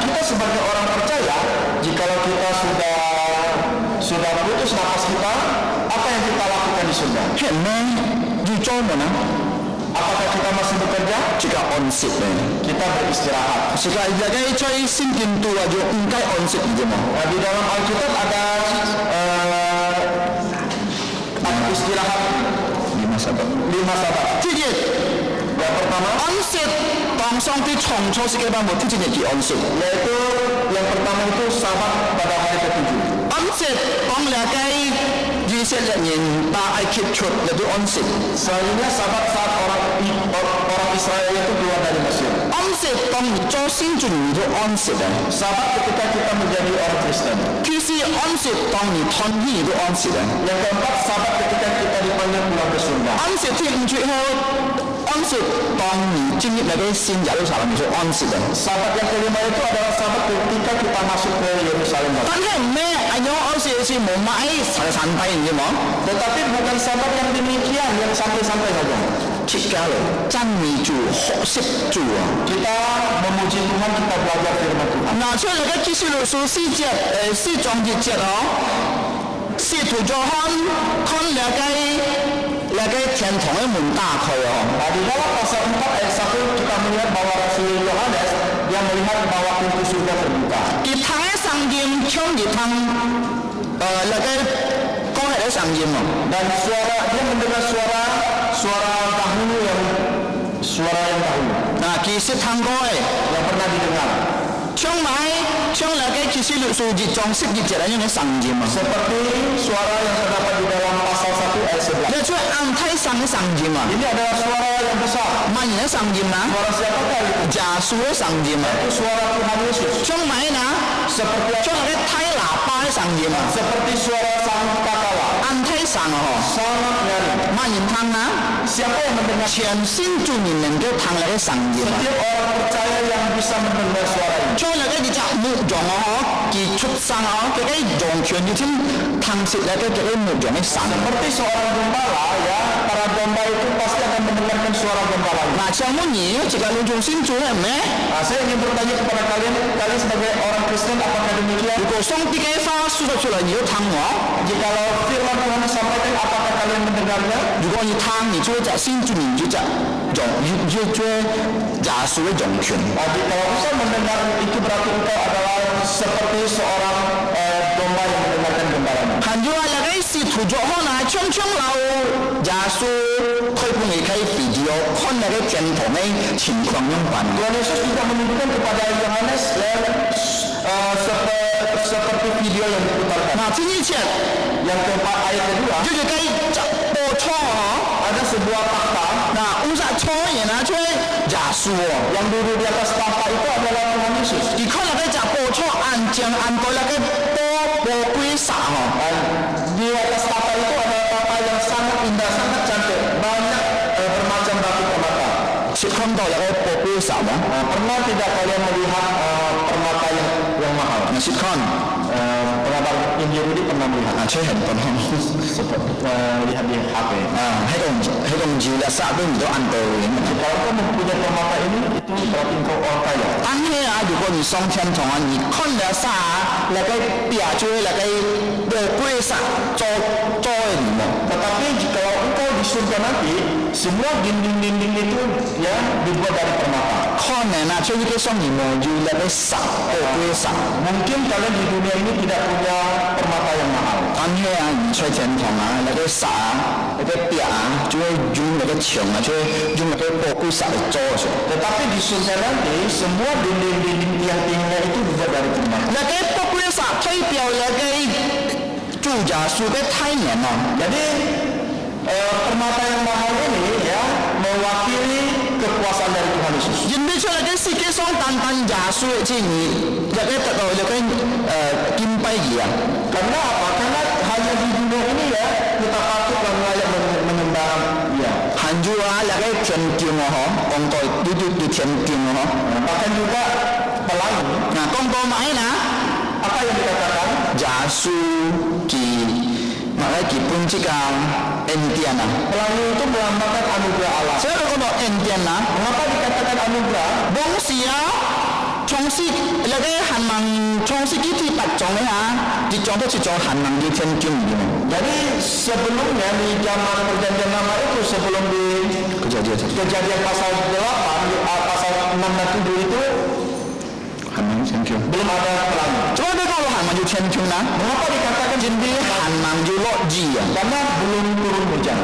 Kita sebagai orang percaya, jikalau kita sudah putus napas kita, apa yang kita lakukan di surga? Hemme di coba na. Apakah kita masih bekerja? Jika onsit Kita beristirahat. jika jaga cuy sin pintu aja engkai onsit aja mah. Di dalam Alkitab ada istirahat 5 sabat. 5 sabat. 这些 Yang pertama, onset tong song di chong cho si keba mo ti di onset. yaitu yang pertama itu sabat pada hari ke-7. Onset tong la kai di se le nyin ta ai kip chut le du onset. Selanjutnya sabat saat orang Israel itu keluar dari Mesir. Onset tong cho sin jun ni du onset. Sabat ketika kita menjadi orang Kristen. Ki si onset tong ni ton hi du onset. Yang keempat, sabat ketika kita dipanggil pulang ke surga. Onset ti ng chu ho onset tong ni jing le kai sin ya lu salam du onset. Sabat yang kelima itu adalah sabat ketika kita masuk ke Yerusalem. Tan he me anyo onset si mo mai santai ni mo. Tetapi bukan sabat yang demikian, yang santai-santai saja. Cika lo chan ni ju ho sip ju. Kita memuji Tuhan, kita belajar firman Tuhan. 拿出嚟嘅啟示錄書4章2節哦，使徒約翰看那個天堂嘅門打開哦， Nah, di dalam pasal 4 ayat 1 kita melihat bahwa Rasul Yohanes dia melihat bahwa pintu surga terbuka. 熱湯嘅聲音搶熱湯，那個講係嘅聲音哦， Dan dia mendengar suara dahulu yang dahulu 嗱其實聽過嘅， yang pernah didengar. 搶那個啟示錄書2章12節係用嘅聲音啊， Seperti suara yang terdapat di dalam pasal 1 ayat 11. 你出安泰山嘅聲音啊， Ini adalah suara yang besar. 乜嘢嘅聲音啊？ Suara siapakah itu? 耶穌嘅聲音啊， Itu suara Tuhan Yesus. 搶埋嗱， Seperti 搶那個太喇叭嘅聲音啊， seperti suara sang kakala. 安泰山啊嗬。 Sangat nyaring. 乜嘢聽啊？ Siapa yang mendengar? 全心做人能夠聽那個聲音啊！ Setiap orang percaya yang bisa mendengar suara ini. 將那個你隻牧羊啊，佢出生啊，佢嘅羊群要聽食那個牧羊嘅聲。 Seperti seorang gembala ya, para domba itu pasti akan mendengarkan suara gembala. 嗱，像我兒jika lu中心做係咩？ Saya ingin bertanya kepada kalian sebagai orang Kristen, apakah demikian? 如果上帝嘅話說出來，你要聽我； Jikalau firman Tuhan disampaikan, apakah kalian mendengarnya? 如果你聽，你就隻先做人就隻羊，要做耶穌嘅羊群。 Kalau bisa mendengar itu berarti engkau adalah seperti seorang domba yang mendengarkan gembalanya. 還要話那個使徒約翰啊，唱流耶穌開放你睇 video， 看那個天堂嘅情況樣辦。 Tuhan Yesus juga menunjukkan kepada Yohanes seperti video yang diputarkan. 嗱，天一切。 Yang keempat ayat kedua, 就是計播錯哦， ada sebuah takhta 嗱，烏實錯嘢啊，出耶穌哦， yang duduk di atas takhta itu adalah Tuhan Yesus. 而看那個就播錯按正按過那個波歸撒哦， Dan di atas takhta itu ada takhta yang sangat indah, sangat cantik, banyak bermacam batu permata. 切看到那個波歸撒哦， Pernah tidak kalian melihat permata yang mahal? 嗱切看， Pengabar Injil pernah melihat. 嗱切很多哦， Lihat di HP. 喺度照啦，撒都唔到按到嘅。 Kalau kau mempunyai permata ini, itu berarti engkau orang kaya. 但係啊，如果你上天堂啊，你看了撒那個表就那個波歸撒做嘅你嘛。 Tetapi jika engkau di surga nanti, semua dinding-dinding itu ya dibuat dari permata. 看人啊，出呢個雙面望要那個撒波歸撒。 Mungkin kalian di dunia ini tidak punya permata yang mahal. 但係啊，唔出天堂啊，那個撒啊，那個表啊，就會用那個牆啊，就會用那個波歸撒嚟做嘅。 Tetapi di surga nanti, semua dinding-dinding tiang-tiangnya itu dibuat dari permata. 那個波歸撒代表那個主耶穌嘅太陽啊， Jadi permata yang mahal ini ya mewakili kekuasaan dari Tuhan Yesus. 人哋出嚟嘅世界上單單耶穌嘅正義，那個得到那個金幣嘢啊。 Karena apa? Karena hanya di dunia ini ya kita patut dan layak menyembah Dia. 還有啊，那個天經啊，嗬，講到呢啲叫天經啊，嗬。 Bahkan juga pelangi. Nah, kongko maina apa yang dikatakan? Jasu ki makanya ki puncika entiana. Pelangi itu melambangkan anugerah Allah. Saya kalau entiana, mengapa dikatakan anugerah? Bongsia Chongsi lagi hanmang Chongsi kita pacong ya, di contoh hanmang di Tianjin gitu. Jadi sebelumnya di zaman perjanjian lama itu sebelum di kejadian pasal 8 pasal 6 dan 7 itu hanmang Tianjin belum ada pelangi. Coba deh kalau hanmang di Tianjin nah, mengapa dikatakan jadi hanmang di Loji ya? Karena belum turun hujan.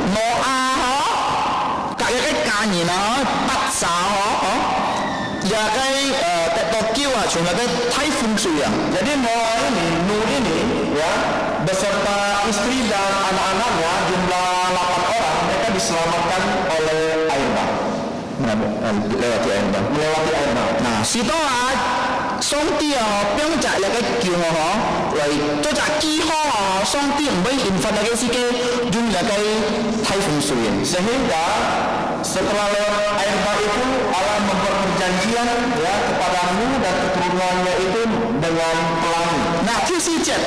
Kayak kanyi nah, patsa ya kayak Tokyo cuma kayak typhoon ya. Jadi Nur ini ya beserta istri dan anak-anaknya jumlah 8 orang mereka diselamatkan oleh air bah. Melewati air bah. Nah, situ song dia yang cak lagi kira lai tu cak kiho song dia boleh infak lagi sikit jumlah kayak typhoon ya. Sehingga setelah lewat air bah itu Allah membuat perjanjian ya kepadamu dan keturunannya itu dengan pelangi. Nah, kisah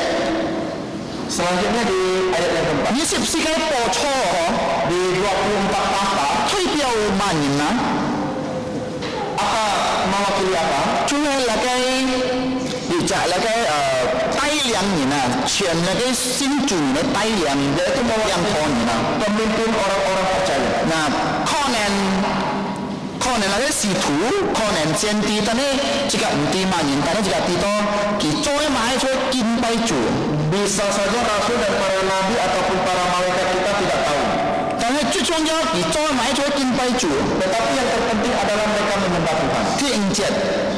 selanjutnya di ayat yang keempat. Ini sikai poco di 24 tahta. Taipiao manina. Apa mewakili apa? Cuma lagi dicak lagi Thailand ni na, cian lagi sinju ni Thailand dia itu yang thon ni na, pemimpin orang-orang percaya. Nah, konen lagi situ, konen centi, tapi jika nanti manin, tapi jika itu kita mai cuy kintai cuy. Bisa saja rasul dan para nabi ataupun para malaikat kita tidak tahu. Tapi cucunya kita mai cuy kintai cuy. Tetapi yang terpenting adalah mereka menyembah Tuhan. Tiinjat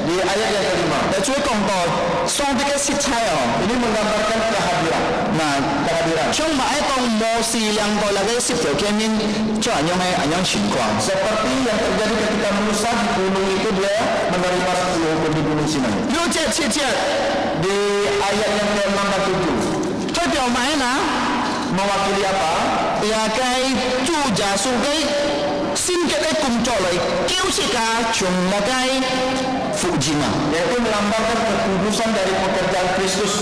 di ayat yang kelima. Dan cuy kongkol, soalnya sitaya ini menggambarkan kehadiran. Nah, kehadiran. Cuma itu mosi yang kau lagi situ kemin, cuy anyong cingkuang. Seperti yang terjadi ketika Musa di gunung itu dia menerima 10 hukum di gunung Sinai. Di ayat yang ke-6 dan 7. Tapi mana mewakili apa? Ya kayak cuja sugai singkat kumcol lagi. Kau sika cuma kayak fujima. Yaitu melambangkan kekudusan dari pekerjaan Kristus.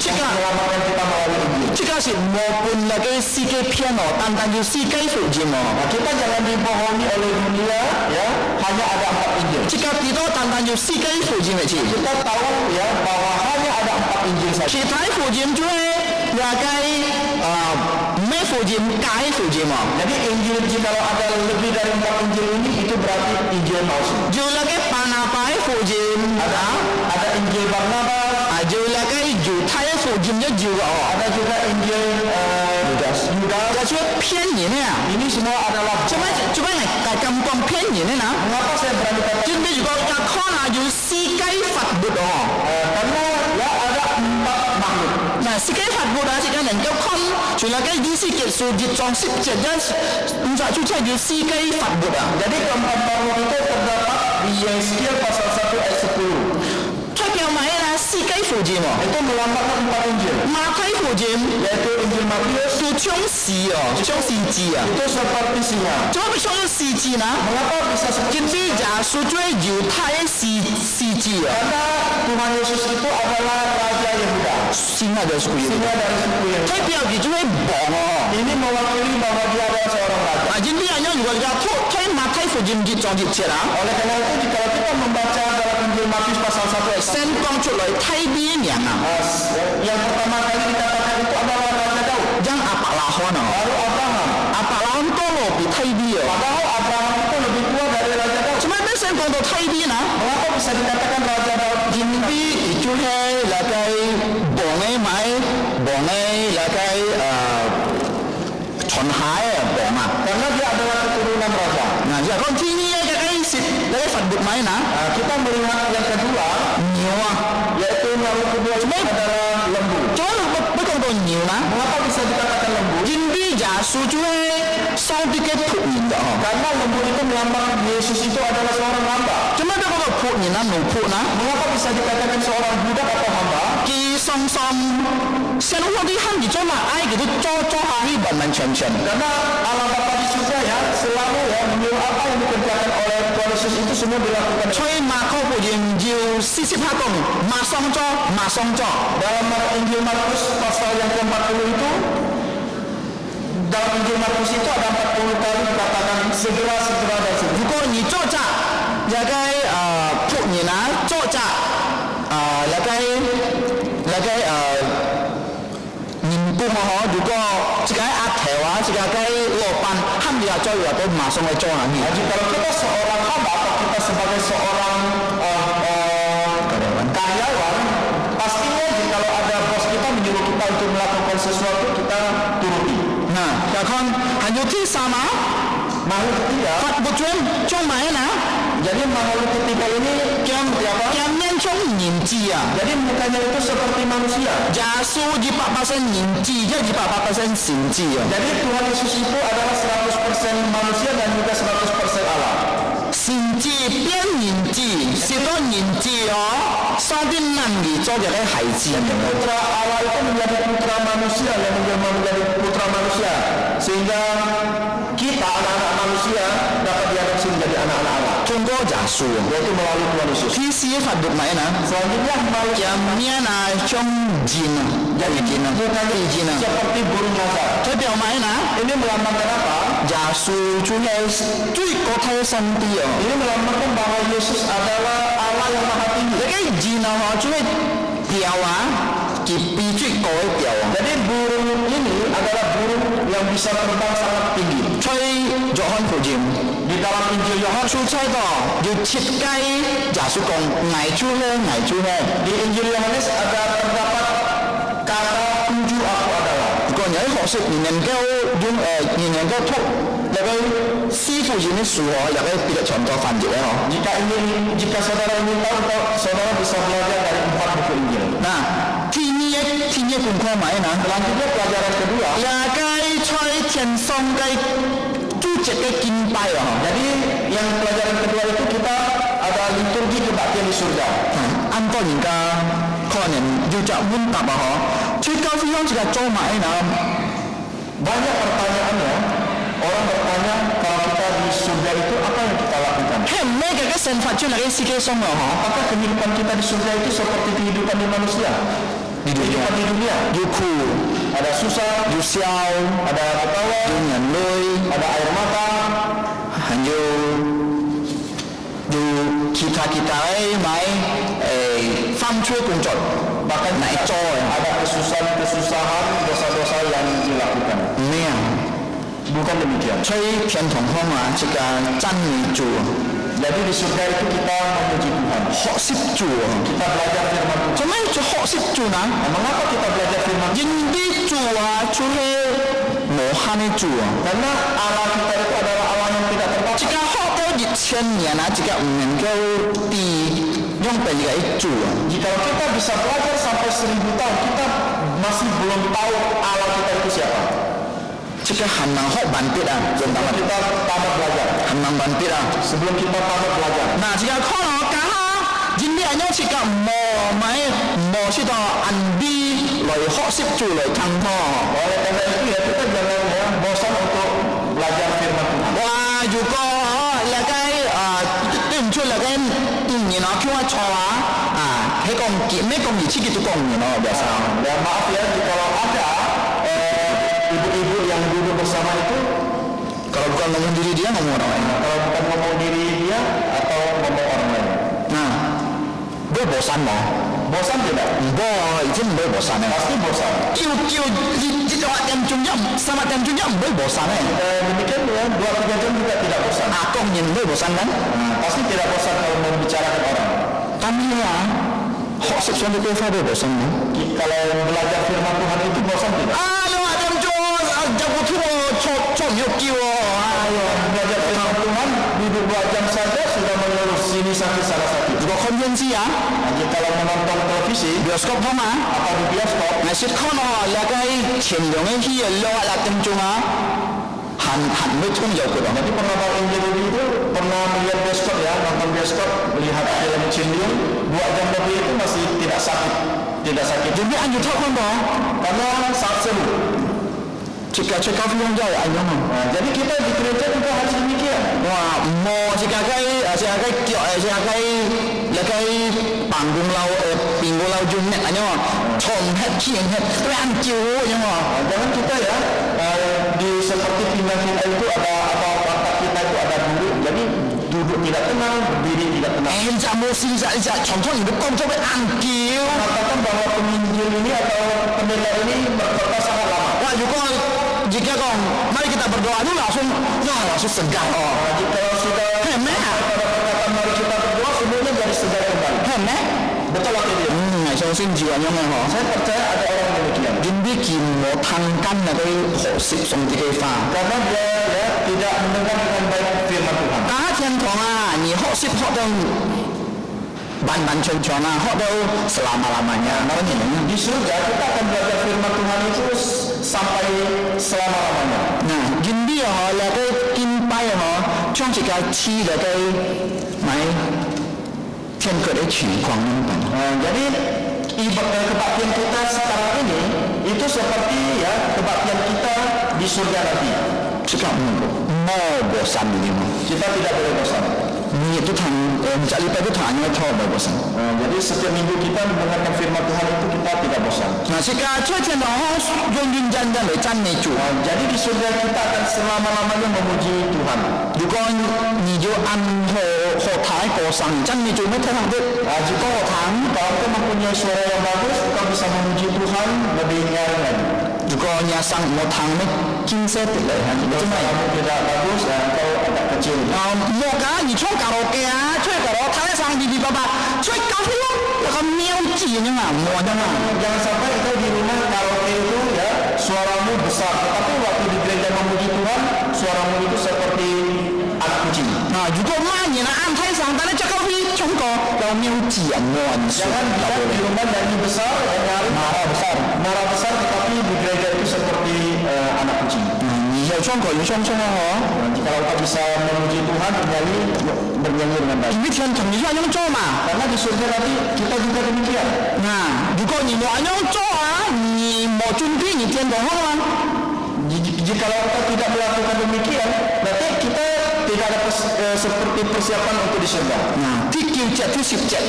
Jika menyelamatkan kita melalui Injil. Jika sih maupun lagi sika piano tentang sika fujima. Nah, kita jangan dibohongi oleh dunia ya. Hanya ada 4 Injil. Jika kita tentang sika fujima kita tahu ya bahwa hanya ada 4 Injil saja. Kita fujim juga ya kayak Fujim, kai Fujim. Jadi Injil kalau ada lebih dari 4 Injil ini itu berarti Injil palsu. Juga panapai Fujim. Ada Injil Barnabas. Juga Jutai Fujimnya juga. Ada juga Injil Yudas. Juga piannya ni. Ini semua adalah cuma kampung piannya ni na. Mengapa saya berani kata? Jadi juga kakona juga sikai fatbud. Karena ya ada 4 makhluk. Nah, sikai fatbud asikan dan kau kom. Cuma kayak di sikit sujud congsit saja, enggak cuci di sikai fatbud. Jadi keempat makhluk itu terdapat di Yeskiel pasal 1 ayat 10. Tapi yang mana sikai fujim itu melambangkan 4 Injil. Makai fujim yaitu Injil Matius itu congsi ji itu seperti singa. Coba congsi si ji nah. Mengapa bisa seperti ini? Sujud Yutai si ji. Karena Tuhan Yesus itu adalah Raja Yehuda. Singa dari suku Yehuda. Tapi yang juga bohong. Ini mewakili bahwa dia adalah seorang raja. Jadi hanya juga jatuh. Tapi makai fujim ji congsi cerah. Oleh karena itu jika kita membaca dalam Injil Matius pasal 1 ayat 1. Yang pertama kali dikatakan itu adalah Raja Daud. Jangan Apaklahon. Baru Abraham. Apaklahon itu lebih Thaidia. Padahal Abraham itu lebih tua dari Raja Daud. Cuma biasanya kalau Thaidia nah, mengapa bisa dikatakan Raja Daud? Jadi itu lakai bongai lakai Chonhai bonga. Karena dia adalah keturunan raja. Nah, jika sini ya dari fatbud main kita melihat yang kedua nyawa yaitu makhluk kedua ini adalah lembu. Coba betul nyawa. Mengapa bisa dikatakan lembu? Jadi jasu juga sampai punya. Karena lembu itu melambangkan Yesus itu adalah seorang hamba. Cuma ada kalau punya mengapa bisa dikatakan seorang budak atau hamba? Ki song senuh di handi cuma ai gitu cocok hari banman chen. Karena Allah Bapa di surga ya selalu ya menyuruh apa yang dikerjakan oleh Yesus itu semua dilakukan. 所以馬可福音要試試下講，馬上做，馬上做。 Dalam Injil Markus pasal yang ke-40 itu, dalam Injil Markus itu ada 40 kali dikatakan segera, segera dan segera. 如果你做責，也該僕人啊，做責也該年半嗬，如果這個阿頭啊，這個該老闆，他們要做嘢都馬上去做啊你。 Jadi kalau kita seorang hamba atau kita sebagai seorang karyawan, pastinya kalau ada bos kita menyuruh kita untuk melakukan sesuatu, kita turuti. Nah, ya kan, hanyaที่สาม Makhluk ketiga, ฟัดบุตรจงหมายนะ jadi makhluk ketiga ini แกมเน้นจงหญิงจีอ่ะ jadi mukanya itu seperti manusia. ยาสู28% หญิงจีแค่28% สิงจีอ่ะ Jadi Tuhan Yesus itu adalah 100% manusia dan juga 100% Allah. สิงจี变หญิงจี是多หญิงจี哦上帝让你做这个孩子 Putra Allah itu menjadi putra manusia yang menjadi putra manusia sehingga kita anak-anak manusia dapat diadopsi menjadi anak-anak Allah. 中国ยาสู Yaitu melalui Tuhan Yesus. ที่สีฟัดบุตรไหมนะ Selanjutnya melalui แกมเนี่ยนะจงจีนjadiจีน mukanya จีน seperti burung nazar. 代表ไหมนะ Ini melambangkan apa? ยาสูจุให้最高太上帝哦 Ini melambangkan bahwa Yesus adalah Allah yang maha tinggi. 你嘅จีน哦จุให้表啊佢比最高嘅表啊 Jadi burung ini adalah burung yang bisa terbang sangat tinggi. 吹約翰福音 Di dalam Injil Yohanes 出差到要設計耶穌講捱住咧， di Injil Yohanes ada terdapat kata tujuh aku adalah. 個人學識唔能夠用唔能夠讀入去師傅演啲數學入去別嘅傳道範疇咧嗬。 Jika saudara ingin tahu, saudara bisa belajar dari 4 buku Injil. 嗱，天一半科米嗱， Selanjutnya pelajaran kedua, 也該吹天上嘅主席嘅敬拜啊！ jadi yang pelajaran kedua itu kita ada liturgi kebaktian di surga. 按個人家可能要着滿答啊嗬，最高分享就係做埋嗱。 Banyak pertanyaannya, orang bertanya kalau kita di surga itu apa yang kita lakukan? 係咩嘅神法出嚟嘅世界上啊嗬？ Apakah kehidupan kita di surga itu seperti kehidupan di manusia? Kehidupan di dunia. 要苦， Ada susah, 要笑， ada ketawa, 要眼淚。 ada air mata, 還有其他買翻出工作， bahkan 嚟做嘅 ada kesusahan, dosa-dosa yang dilakukan. 咩啊？ Bukan demikian. 吹片同空啊，即個真理做， Jadi di surga itu kita memuji Tuhan. 學識做啊。 Kita belajar firman Tuhan. 做咩做學識做呢？ Nah, mengapa kita belajar firman Tuhan? 人哋做啊，做係無限嘅做啊。 Karena Allah kita itu adalah Allah yang tidak 即 terbatas. 個學到1000年啊，即個唔能夠啲用第二個做啊。 Jika kita bisa belajar sampai 1000 tahun, kita masih belum tahu Allah kita itu siapa. 即個很難學萬別啊，用得 Sebelum kita tamat belajar. 很難萬別啊。 Sebelum kita tamat belajar. 嗱，這個可能講下，人哋係有這個冇知道按啲來學識做來聽課。 Oleh karena itu ya kita jangan ya bosan untuk belajar firman Tuhan. 哇，如果你嘅對唔出嚟嘅然後叫我錯啊，喺講咩講義，自己都講完咯，biasa。 Ya maaf ya kalau ada ibu-ibu yang duduk bersama itu, kalau bukan ngomong diri dia ngomong orang lain. kalau bukan ngomong diri dia atau ngomong orang lain. Nah, gue bosan mau. Bosan tidak? Izin gue bosan ya. Pasti bosan. Sama jam junjang gue bosan ya. Demikian ya, 2-3 jam juga tidak bosan. Aku nyen gue bosan kan? Pasti tidak bosan kalau membicarakan orang. Kami ya, kok sesuatu gue gue bosan ya. Kalau belajar firman Tuhan itu bosan tidak? Ayo, jam jago cok yuk kiwo. Ayo. Belajar firman Tuhan duduk 2 jam saja sudah melurus sini sampai sana satu. Juga konvensi ya. Jadi kalau menonton televisi Bioskop sama. atau di bioskop, Nah, sitcom ya kayak cenderungnya hiya lewat latem cuma han betul jauh kurang. jadi penonton Injil itu pernah melihat bioskop ya, nonton bioskop, melihat film Cindyung 2 jam lebih itu masih tidak sakit. Jadi anjur tahu kan dong? Karena saat seru. Jika cakap yang jauh ayam. Jadi kita di gereja juga harus demikian. Wah, mau jika kai panggung lau pinggul lau jumet aja mah. Chom het kieng het tuan jiu aja mah. Jangan kita ya di seperti pindah-pindah itu ada watak kita itu ada duduk. Jadi duduk tidak tenang, berdiri tidak tenang. Jamu sih contoh itu kau coba angkiu. Katakan bahwa penginjil ini atau pendeta ini berkata sangat lama. Wah juga jika kau mari kita berdoa dulu langsung segar. Jika sudah perkataan mari kita berdoa semuanya jadi segar kembali. Betul atau tidak? Saya sih jiwanya mah. Saya percaya ada orang demikian. Jadi kita tangkan dari khosib song tiga fa. Karena dia tidak mendengar dengan baik firman Tuhan. Tian tong ni khosib hok dong ban cuan hok dong selama-lamanya. Di surga kita akan belajar firman Tuhan itu sampai selama-lamanya. Nah, jadi là cái kim bay trong chỉ cái chi là cái máy thiên cơ để chuyển quang jadi kebaktian kita sekarang ini itu seperti ya kebaktian kita di surga nanti. Cakap mau bosan ini kita tidak boleh bosan. Ni itu mencari itu hanya coba bosan. Jadi setiap minggu kita mendengarkan firman Tuhan itu kita tidak bosan. Nah, jika cuaca harus junjung jangan lecan necu. Jadi di surga kita akan selama-lamanya memuji Tuhan. Jika ni jo an ho thai kosang jangan necuไม่ทันเด็ด Jika orang kalau kita mempunyai suara yang bagus, kita bisa memuji Tuhan lebih nyaman. Jika nyasang mau thangไม่กินเสร็จเลยฮะ Kamu tidak bagus, atau agak kecil. โมกะ你ช่วยคาราโอเกะช่วยคาราโอเกะsang di baba ช่วยเกาให้ลูกแล้วก็เมียวจีอย่างน่ะมัวจังน่ะ Jangan sampai itu di rumah karaoke itu ya suaramu besar, tetapi waktu di gereja memuji Tuhan suaramu itu seperti anak kucing. Nah, juga mana nak antai sang tanah cakap ni contoh kalau miau ji muan. Jangan di rumah nyanyi besar, marah besar, tetapi di gereja itu seperti anak kucing. Ya contoh, Jika kita bisa memuji Tuhan, bernyanyi dengan baik. Ini contoh ni yang cuma. Karena di surga nanti kita juga demikian. Nah, juga ni mau yang cuma, ni mau cumpi ni tian doang. Jika kita tidak melakukan demikian, berarti kita tidak ada seperti persiapan untuk di surga. Nah, tikil jet tu sip jet.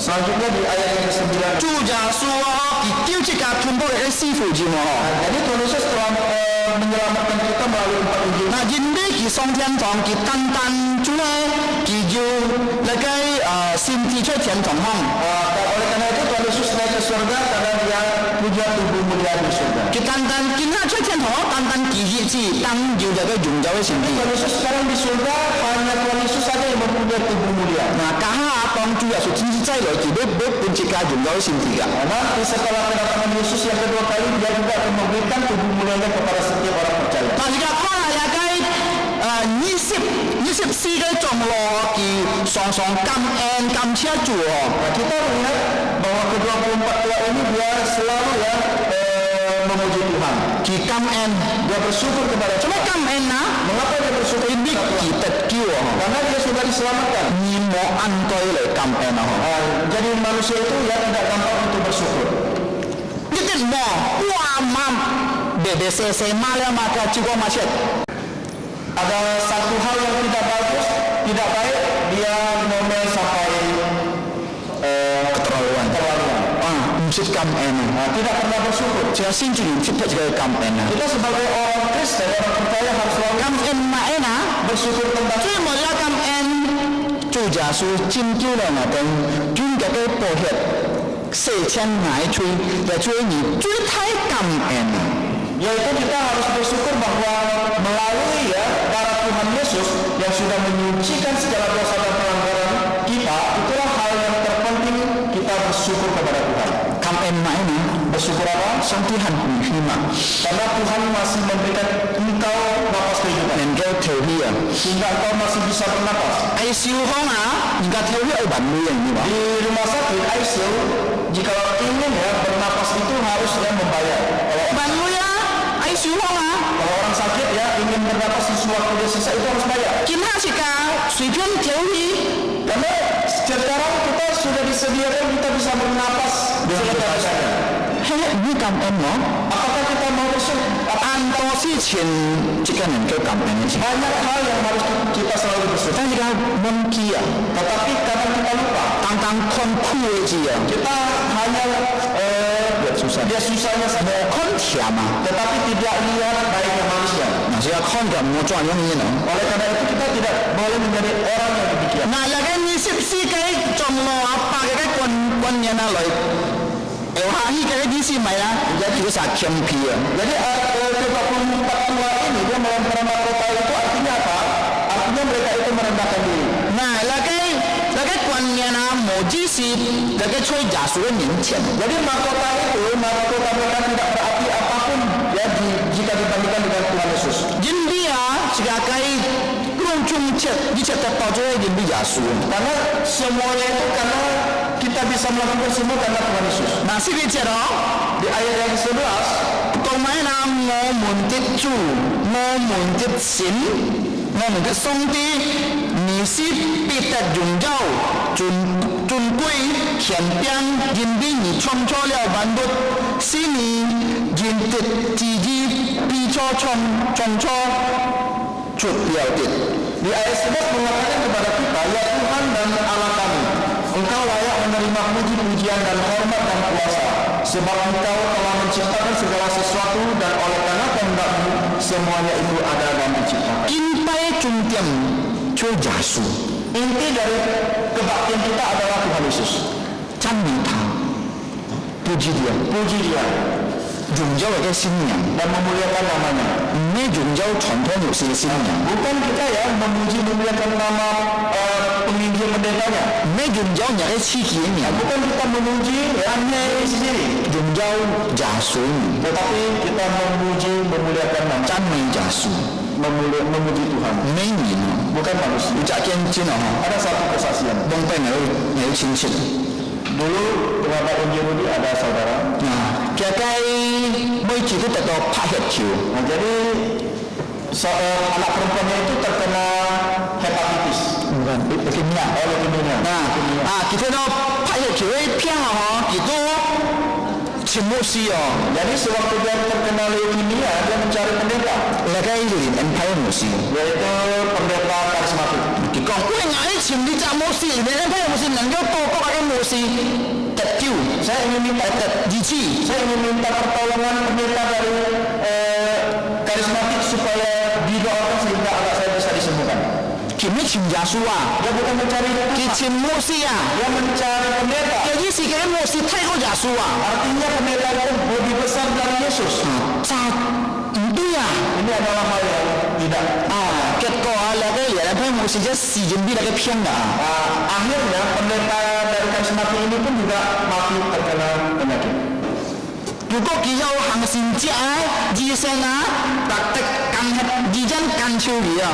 Selanjutnya di ayat yang ke-9. Juja suah, tikil jika tumbuh dari sifu jiwa. Jadi Tuhan Yesus telah menyelamatkan kita melalui 4 Injil. Nah, jadi kita song tian tong, kita tan cuai, kita lekai sinti cuai tian tong hong. Oleh karena itu Tuhan Yesus naik ke surga karena dia punya tubuh mulia di surga. Kita tan kita cuai tian tong, tan gigi ji, tan juga ke jung jauh sinti. Tuhan Yesus sekarang di surga hanya Tuhan Yesus saja yang mempunyai tubuh mulia. Nah, kahar tong juga suci cai loh, kita pencika jung jauh sinti kan. Nanti setelah kedatangan Yesus yang kedua kali dia juga akan memberikan tubuh mulianya kepada setiap orang percaya. Nah, jika kau ya kai nisip si cái trong lo ki song kam chia chu. Kita melihat bahwa ke-24 tua ini dia selalu ya memuji Tuhan. Ki kam en Dia bersyukur kepada Tuhan. cuma kam en na Mengapa dia bersyukur? ini kita kiu. Karena dia sudah diselamatkan. Ni mo antoi le kam en na. Jadi manusia itu ya tidak gampang untuk bersyukur. Kita mo wah mam BBC malah maka cikgu macet. Ada satu hal yang tidak bagus, tidak baik, dia ngomel sampai Keterlaluan. Mesti kam en. Tidak pernah bersyukur. Jika sinci cepat juga kam en. Kita sebagai orang Kristen, orang percaya harus selalu Kam en ma ena bersyukur tentang cui mo ya kam en chu ja su chin kiu le na den jun ga ke po het se chen ngai chui ya chui ni chui thai kam en. yaitu kita harus bersyukur bahwa melalui ya darah Tuhan Yesus yang sudah menyucikan segala dosa dan pelanggaran kita, itulah hal yang terpenting kita bersyukur kepada Tuhan. Kam en ma ena Bersyukur apa? sang Tuhan hima. Karena Tuhan masih memberikan engkau napas kehidupan, En ge theu hia. sehingga engkau masih bisa bernapas. Ai siu hong ni ga theu hia ai ban lu yang ni ba. Di rumah sakit ICU, jika ingin ya bernapas itu harus ya membayar. Ban lu ya ai siu hong Kalau orang sakit ya ingin bernapas sesuatu dia sisa itu harus bayar. kin ha sika sui pian theu hi. Karena sekarang kita sudah disediakan kita bisa bernapas selepas-lepasnya. 你感恩我？ Apakah kita mau bersyukur? 按多事情，这个能够感恩的情。 Banyak hal yang harus kita selalu bersyukur. 但是个忘记啊， Tetapi kadang kita lupa. 单单看苦的字啊， Kita hanya lihat susahnya saja. 看甜啊， Tetapi tidak lihat baiknya manusia. 那是要看个没作用的呢。 Oleh karena itu kita tidak boleh menjadi orang yang demikian. 那那个24個鐘落啊，八個軍人啊來，有下呢個意思咪啦？jadi itu sangat campi啊。 Jadi ke-24 tua ini dia melempar mahkota itu artinya apa? Artinya mereka itu merendahkan diri. 那個軍人啊，無知是那個吹耶穌嘅面前。 Jadi mahkota mereka tidak berarti apapun ya jika dibandingkan dengan Tuhan Yesus. 人哋啊，是個該隆重切，而且得到咗人哋耶穌。 Karena semuanya itu karena kita bisa melakukan semua karena Tuhan Yesus. 嗱，呢邊節咯， Di ayat yang ke-11, 講埋啦，我們的主，我們的神，我們的上帝，你是必得榮耀、尊貴、權柄，因為你創造了萬物，是你人的旨意必作創造出了的。 di ayat 11 mengatakan kepada kita, ya Tuhan dan Allah kami, Engkau layak menerima puji-pujian dan hormat dan kuasa, sebab Engkau telah menciptakan segala sesuatu dan oleh karena kehendak-Mu semuanya itu ada dan diciptakan. 敬拜重點就耶穌， Inti dari kebaktian kita adalah Tuhan Yesus. 讚美他，puji dia， Puji Dia 榮耀佢嘅信仰， dan memuliakan namanya. 唔係榮耀傳統牧師嘅信仰， Bukan kita ya memuji memuliakan nama penginjil pendetanya. 唔係榮耀人嘅刺激嘅名， Bukan kita memuji ya diri sendiri, 榮耀耶穌嘅名， tetapi kita memuji memuliakan nama, 讚美耶穌， memuji Tuhan, 唔係人， bukan manusia. 唔就見證啊！ Ada satu kesaksian. 東北你有親戚， Dulu kepada Injil ada saudara. 啊，佢嘅每次都得到拍血球， Nah, jadi anak perempuannya itu terkena hepatitis. 唔係leukemia， Leukemia. 佢睇到拍血球嘅片啊，佢都全牧師哦， Jadi sewaktu dia terkena leukemia, dia mencari pendeta, 那個連 empire 牧師。 yaitu pendeta karismatik. 佢講：喂，我以前你做牧師，你 empire 牧師能夠多個嘅牧師得救， Saya ingin minta 得醫治。 Saya ingin minta pertolongan pendeta dari karismatik supaya didoakan sehingga anak saya bisa disembuhkan. 佢唔係請耶穌啊， Dia bukan mencari 佢 Tuhan, 請牧師啊。 dia mencari pendeta. 有啲時嘅牧師睇過耶穌啊， Artinya pendeta itu lebih besar dari Yesus. 就唔對啊。 Ini adalah hal yang tidak. 結果啊，那個人派牧師即係時間俾那個騙啊。 Akhirnya pendeta dari karismatik ini pun juga mati terkena penyakit. 如果佢有行善者啊、醫生啊，特特跟醫生跟超佢啊，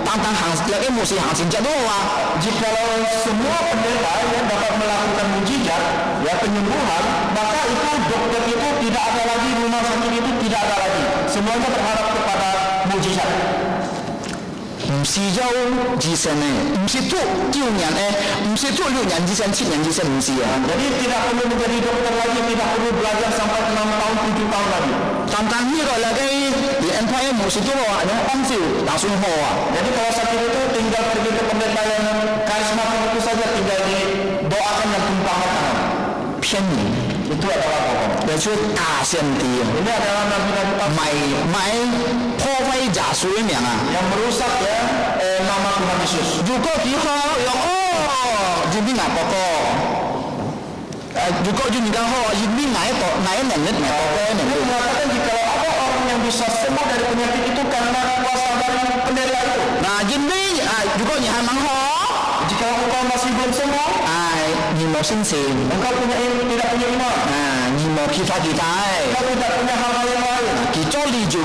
單單行那個牧師行善者都好啊。 Jikalau semua pendeta yang dapat melakukan mujizat, ya penyembuhan, maka itu dokter itu tidak ada lagi, rumah sakit itu tidak ada lagi. Semuanya berharap kepada mujizat. 唔是有醫生嘅，唔是做救人嘅，唔是做6年醫生、7年醫生，唔是啊。 Jadi tidak perlu menjadi dokter lagi, tidak perlu belajar sampai 6 tahun, 7 tahun lagi. 單單呢個那個連 empire 牧師都話有安照打算好啊。 Jadi kalau sakit itu tinggal pergi ke pendeta yang karismatik itu saja, tinggal didoakan dan tumpahkan tangan. 騙人， Itu adalah bohong. 有出大先知啊， Ini adalah nabi-nabi palsu 買破壞耶穌嘅名啊。 yang merusak ya nama Tuhan Yesus. 如果佢好有人哋牙伯哥，如果人哋好，人哋牙能力牙伯哥能 Ini 力。 mengatakan jika ada orang yang bisa sembuh dari penyakit itu karena kuasa dari pendeta itu. 嗱，人哋如果你係蠻好， Jika engkau masih belum sembuh, 你冇信心， engkau tidak punya iman, 你冇其他期待， engkau tidak punya hal-hal yang lain. 佢做理由，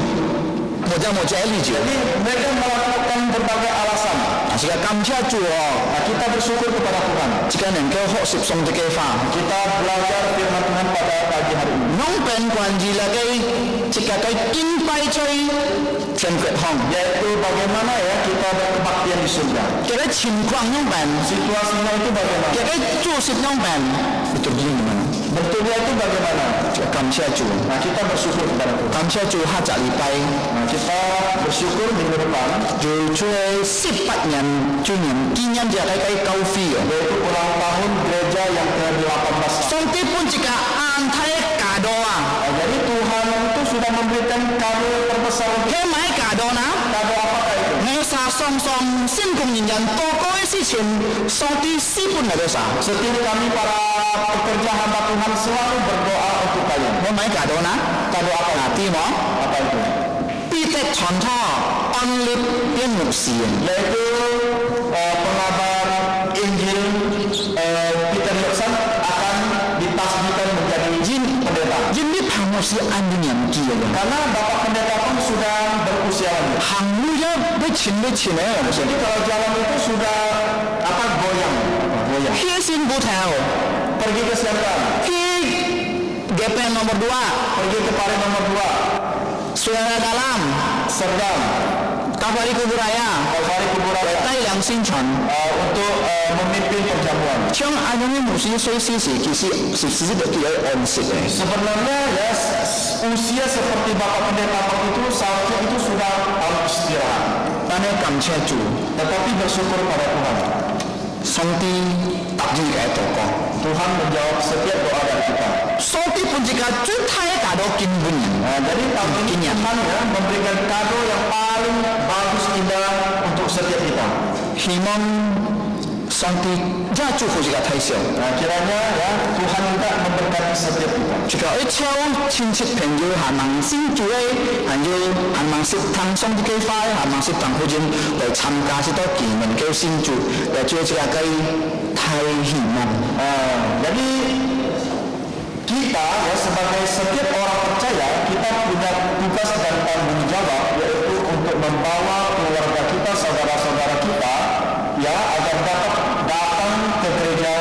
冇理由。 Jadi mereka melakukan berbagai alasan. 是個感謝主哦， Nah, kita bersyukur kepada Tuhan. 這個能夠學習上帝嘅話， Kita belajar firman Tuhan pada pagi hari ini. 兩邊關於那個這個嘅敬拜在天國行， Yaitu bagaimana ya kita berkebaktian di surga. 這個情況兩邊， Situasinya itu bagaimana? 這個做事兩邊，你做啲乜？ Bentuknya itu bagaimana? Kamsiaju. Nah, kita bersyukur kepada Tuhan. Kamsiaju hajak lipai. Nah, kita bersyukur minggu depan Jujur sipatnya junyan kinyan jakai kaufi. yaitu ulang tahun gereja yang ke-18. Sonti pun jika antai kadoa. Nah, jadi Tuhan itu sudah memberikan kado terbesar untuk Hemai kadona. kado apakah itu? Ngesa song song sin kong nyan toko isi chin sonti sipun ngadosa. Setiap kami para pekerja hamba Tuhan selalu berdoa untuk kalian. Hemai kadona. Kado apa? Hati mo. Apa itu? Pitek contoh onlip yang musien. Yaitu pengabar Injil Peter Jackson akan ditasbihkan menjadi pendeta. Jadi pamusi andin yang kia ya. Karena Bapak Pendeta pun sudah berusia lanjut. Hangluya becin ya. Jadi kalau jalan itu sudah goyang. Hiesin butel. Pergi ke Siantan, GP nomor 2. pergi ke Pare nomor 2, Saudara dalam. Serdam, Kapari Kuburaya. Kalvari Kuburaya Tai Liang Sinchon. untuk memimpin perjamuan. Cuma adanya musuh kisi de kia onsip. Sebenarnya ya usia seperti Bapak Pendeta itu seharusnya itu sudah harus istirahat. Tane kamcheju. Tetapi bersyukur pada Tuhan. Sonti takji kayak toko. Tuhan menjawab setiap doa dari kita. Sonti pun jika cutai kado kinbunyi. Nah, jadi tahun ini Tuhan ya memberikan kado yang paling bagus indah untuk setiap kita. Himong sonti jaju jika taisyo. Nah, kiranya ya Tuhan juga memberkati setiap kita. Jika echau cincit penju hanang sing juai hanju hanang sit tang song di kefai hanang sit tang hujin lai 참가 si to kimen keu sing ju lai juai jika kai tai himong. Jadi kita ya sebagai setiap orang percaya kita punya tugas dan tanggung jawab yaitu untuk membawa keluarga kita, saudara-saudara kita ya agar dapat datang ke gereja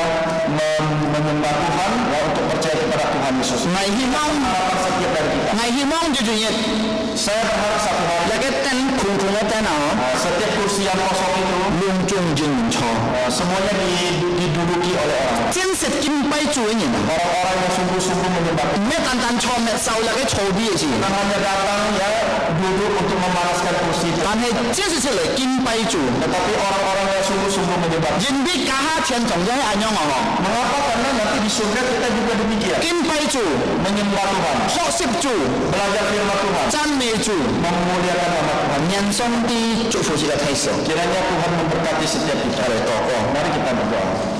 menyembah Tuhan ya untuk percaya kepada Tuhan Yesus. Ngai himong Harapan setiap dari kita. ngai himong jujurnya Saya berharap satu hari lagi ten kungkungnya ten setiap kursi yang kosong itu lungcung jin cho. semuanya diduduki oleh orang. 真實見跛做人啊！ Orang-orang yang sungguh-sungguh menyembah Tuhan. 咩單單錯咩受啦嘅錯啲嘅事， Bukan hanya datang ya duduk untuk memanaskan kursi itu. 但係真係出嚟見跛做， Tetapi orang-orang yang sungguh-sungguh menyembah Tuhan. 人哋假下錢同一係樣我， Mengapa? Karena nanti di surga kita juga demikian. 見跛做， Menyembah Tuhan, 學識做， belajar firman Tuhan, 讚美做， memuliakan nama Tuhan. 人生啲祝福自己睇受。 Kiranya Tuhan memberkati setiap kita. Mari kita berdoa.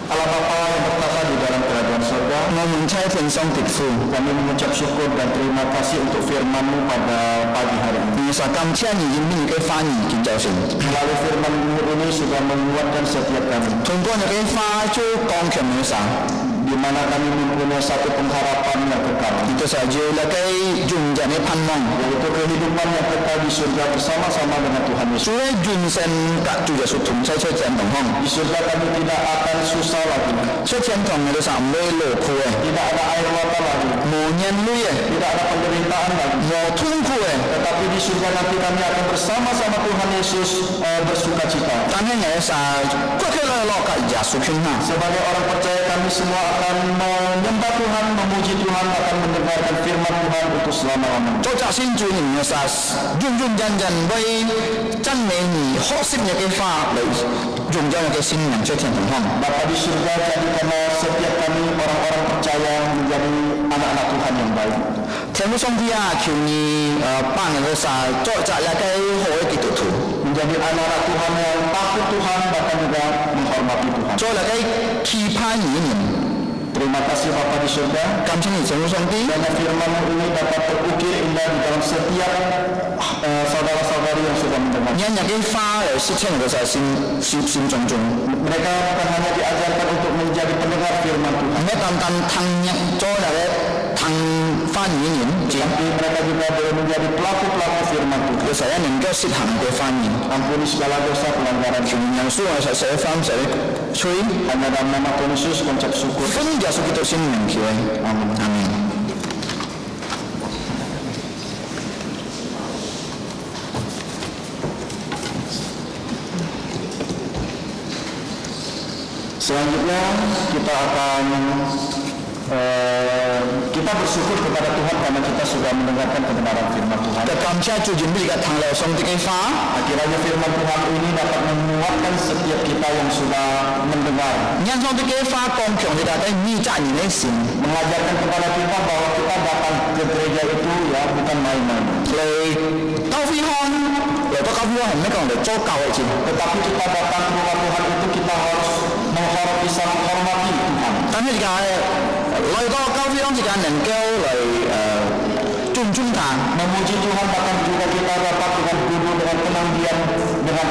Allah Bapa yang bertata di dalam kerajaan surga, 我們猜天上的父， kami mengucap syukur dan terima kasih untuk firman-Mu pada pagi hari ini. 你說今天已經俾你嘅翻譯見就算， Melalui firman-Mu ini sudah menguatkan setiap kami, 通過你嘅花就剛強嘅啥， di mana kami mempunyai satu pengharapan yang kekal, itu saja lagi用人嘅盼望， yaitu kehidupan yang kekal di surga bersama-sama dengan Tuhan Yesus. 做咧完成格住就屬同西出正同康， Di surga kami tidak akan susah lagi, 出天堂嘅都啥唔會勞苦嘅， tidak ada air mata lagi, 無人類嘅， tidak ada penderitaan lagi. 無痛苦嘅。 Tetapi di surga nanti kami akan bersama-sama Tuhan Yesus bersuka cita. 但係我啥，過去來落嘅耶穌圈啊， Sebagai orang percaya kami semua akan menyembah Tuhan, memuji Tuhan, akan mendengarkan firman Tuhan untuk selama-lamanya. 做責先做人嘅啥，認真為真理而學識嘅嘅花嚟用咗我嘅心靈出天堂康。 Bapa di surga, jadikanlah setiap kami orang-orang percaya menjadi anak-anak Tuhan yang baik. 天父上帝啊，求你幫我嘅啥，做責任嘅好嘅基督徒， Menjadi anak-anak Tuhan yang takut Tuhan, bahkan juga menghormati Tuhan. 做嚟嘅期盼兒年。 Terima kasih Bapa di surga. 感謝你天父上帝， Kiranya firman-Mu ini dapat terukir indah di dalam setiap saudara-saudari yang sudah mendengar. 人嘅花嚟識聽我嘅啥心中中， Mereka bukan hanya diajarkan untuk menjadi pendengar firman Tuhan, 唔係單單聽一做嚟嘅聽翻語言， tapi mereka juga boleh menjadi pelaku-pelaku firman Tuhan. 有時一能夠識行嘅翻譯。 Ampuni segala dosa pelanggaran kami. 人數我實寫翻寫吹， Hanya dalam nama Tuhan Yesus mengucap syukur. 分耶穌基督先名叫阿門，阿門。 Selanjutnya kita akan kita bersyukur kepada Tuhan karena kita sudah mendengarkan kebenaran firman Tuhan. 嘅感謝主願俾嘅騰流上帝嘅話， Kiranya firman Tuhan ini dapat menguatkan setiap kita yang sudah mendengar, 因上帝嘅話剛強你哋喺呢扎年嘅時， mengajarkan kepada kita bahwa kita datang ke gereja itu ya bukan main-main. 嚟教會康，嚟到教會康係咩講嚟做教會先？ Tetapi kita datang ke rumah Tuhan itu kita harus bisa menghormati Tuhan. 但係而家嚟到教會康時間能夠嚟尊他， Memuji Tuhan bahkan juga kita dapat dengan duduk dengan tenang diam dengan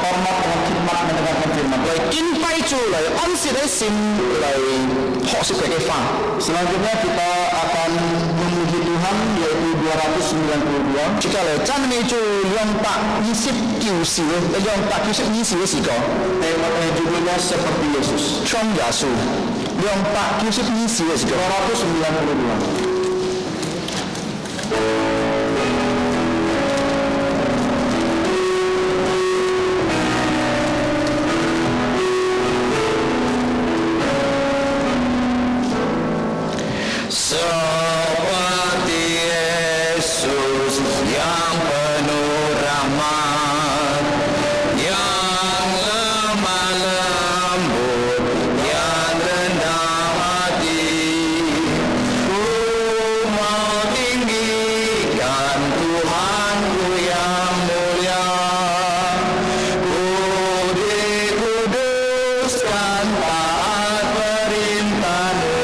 hormat dengan khidmat mendengarkan firman. 嚟敬拜主，嚟安息喺心，嚟學習佢嘅話。 Selanjutnya kita akan memuji Tuhan yaitu 292. Jika嚟讚美主229時290時嘅時候， Judulnya seperti Yesus. 像耶穌292時嘅時候。 292. Seperti Yesus yang penuh rahmat, yang lemah lembut, yang rendah hati, ku mau tinggikan Tuhanku yang mulia, ku dikuduskan taat perintah-Mu.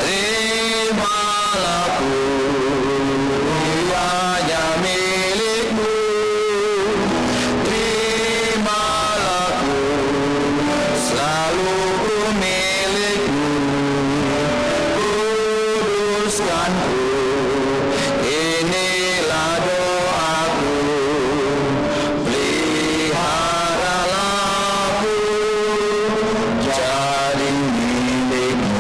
Terimalah ku, hanya milik-Mu. Terimalah ku, selalu ku milik-Mu. Kuduskan ku, inilah doaku. Peliharalah ku, jadi milik-Mu.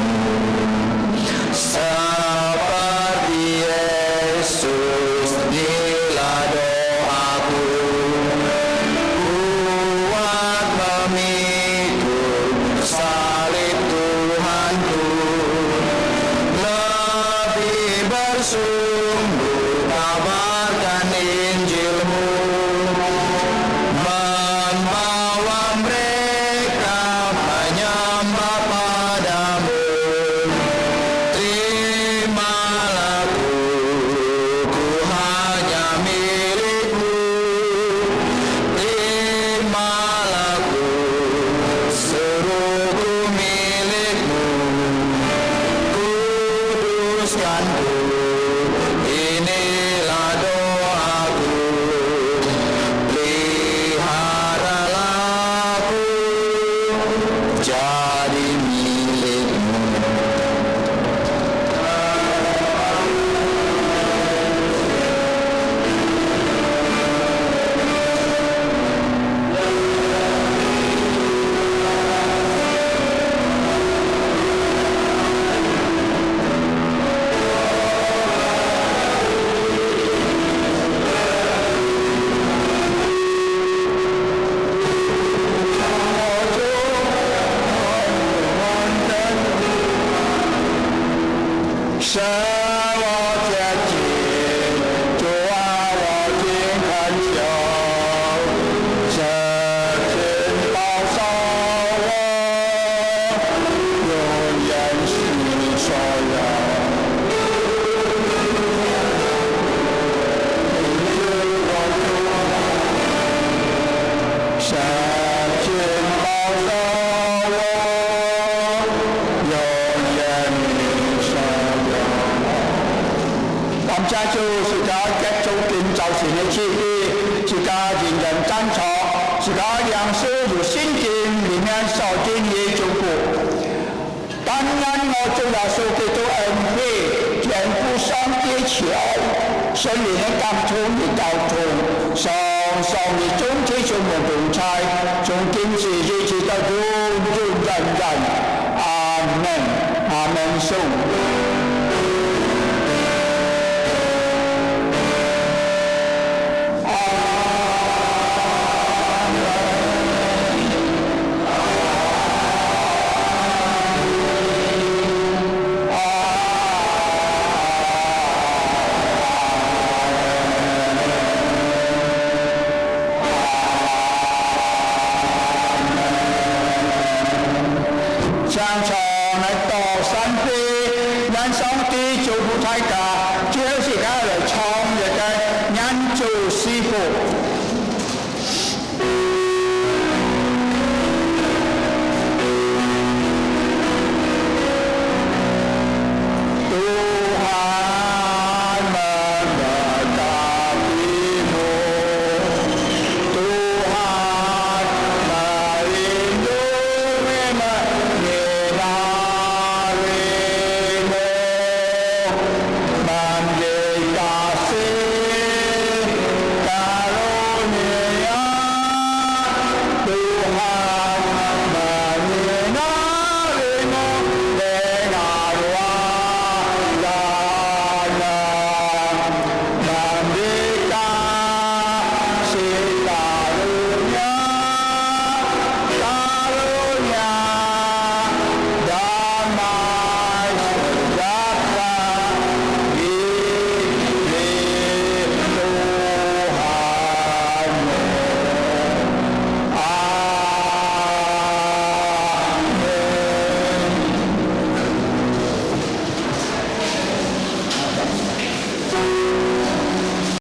Seperti Yesus, inilah doaku. Kuat memikul salib Tuhanku, lebih bersungguh kabarkan Injil-Mu, membawa mereka menyembah padamu. Terimalah ku hanya milik-Mu. Terimalah ku, seluruhku milik-Mu. Kuduskan ku, inilah doaku. Peliharalah ku, jadi milik-Mu.神我接近，主啊我紧恳求，圣经保守我，永远是所有。圣经保守我，永远是所有。感謝主，是家繼續建造神的旨意，是家人人讚賞，是家糧食如聖經裡面所經的祝福。當然我主耶穌基督恩惠，全部上帝橋，聖靈的感動與交通，上的中體上的同在，從今時一直到永永遠遠。阿門，阿門頌。上帝救赎大家，这是个来唱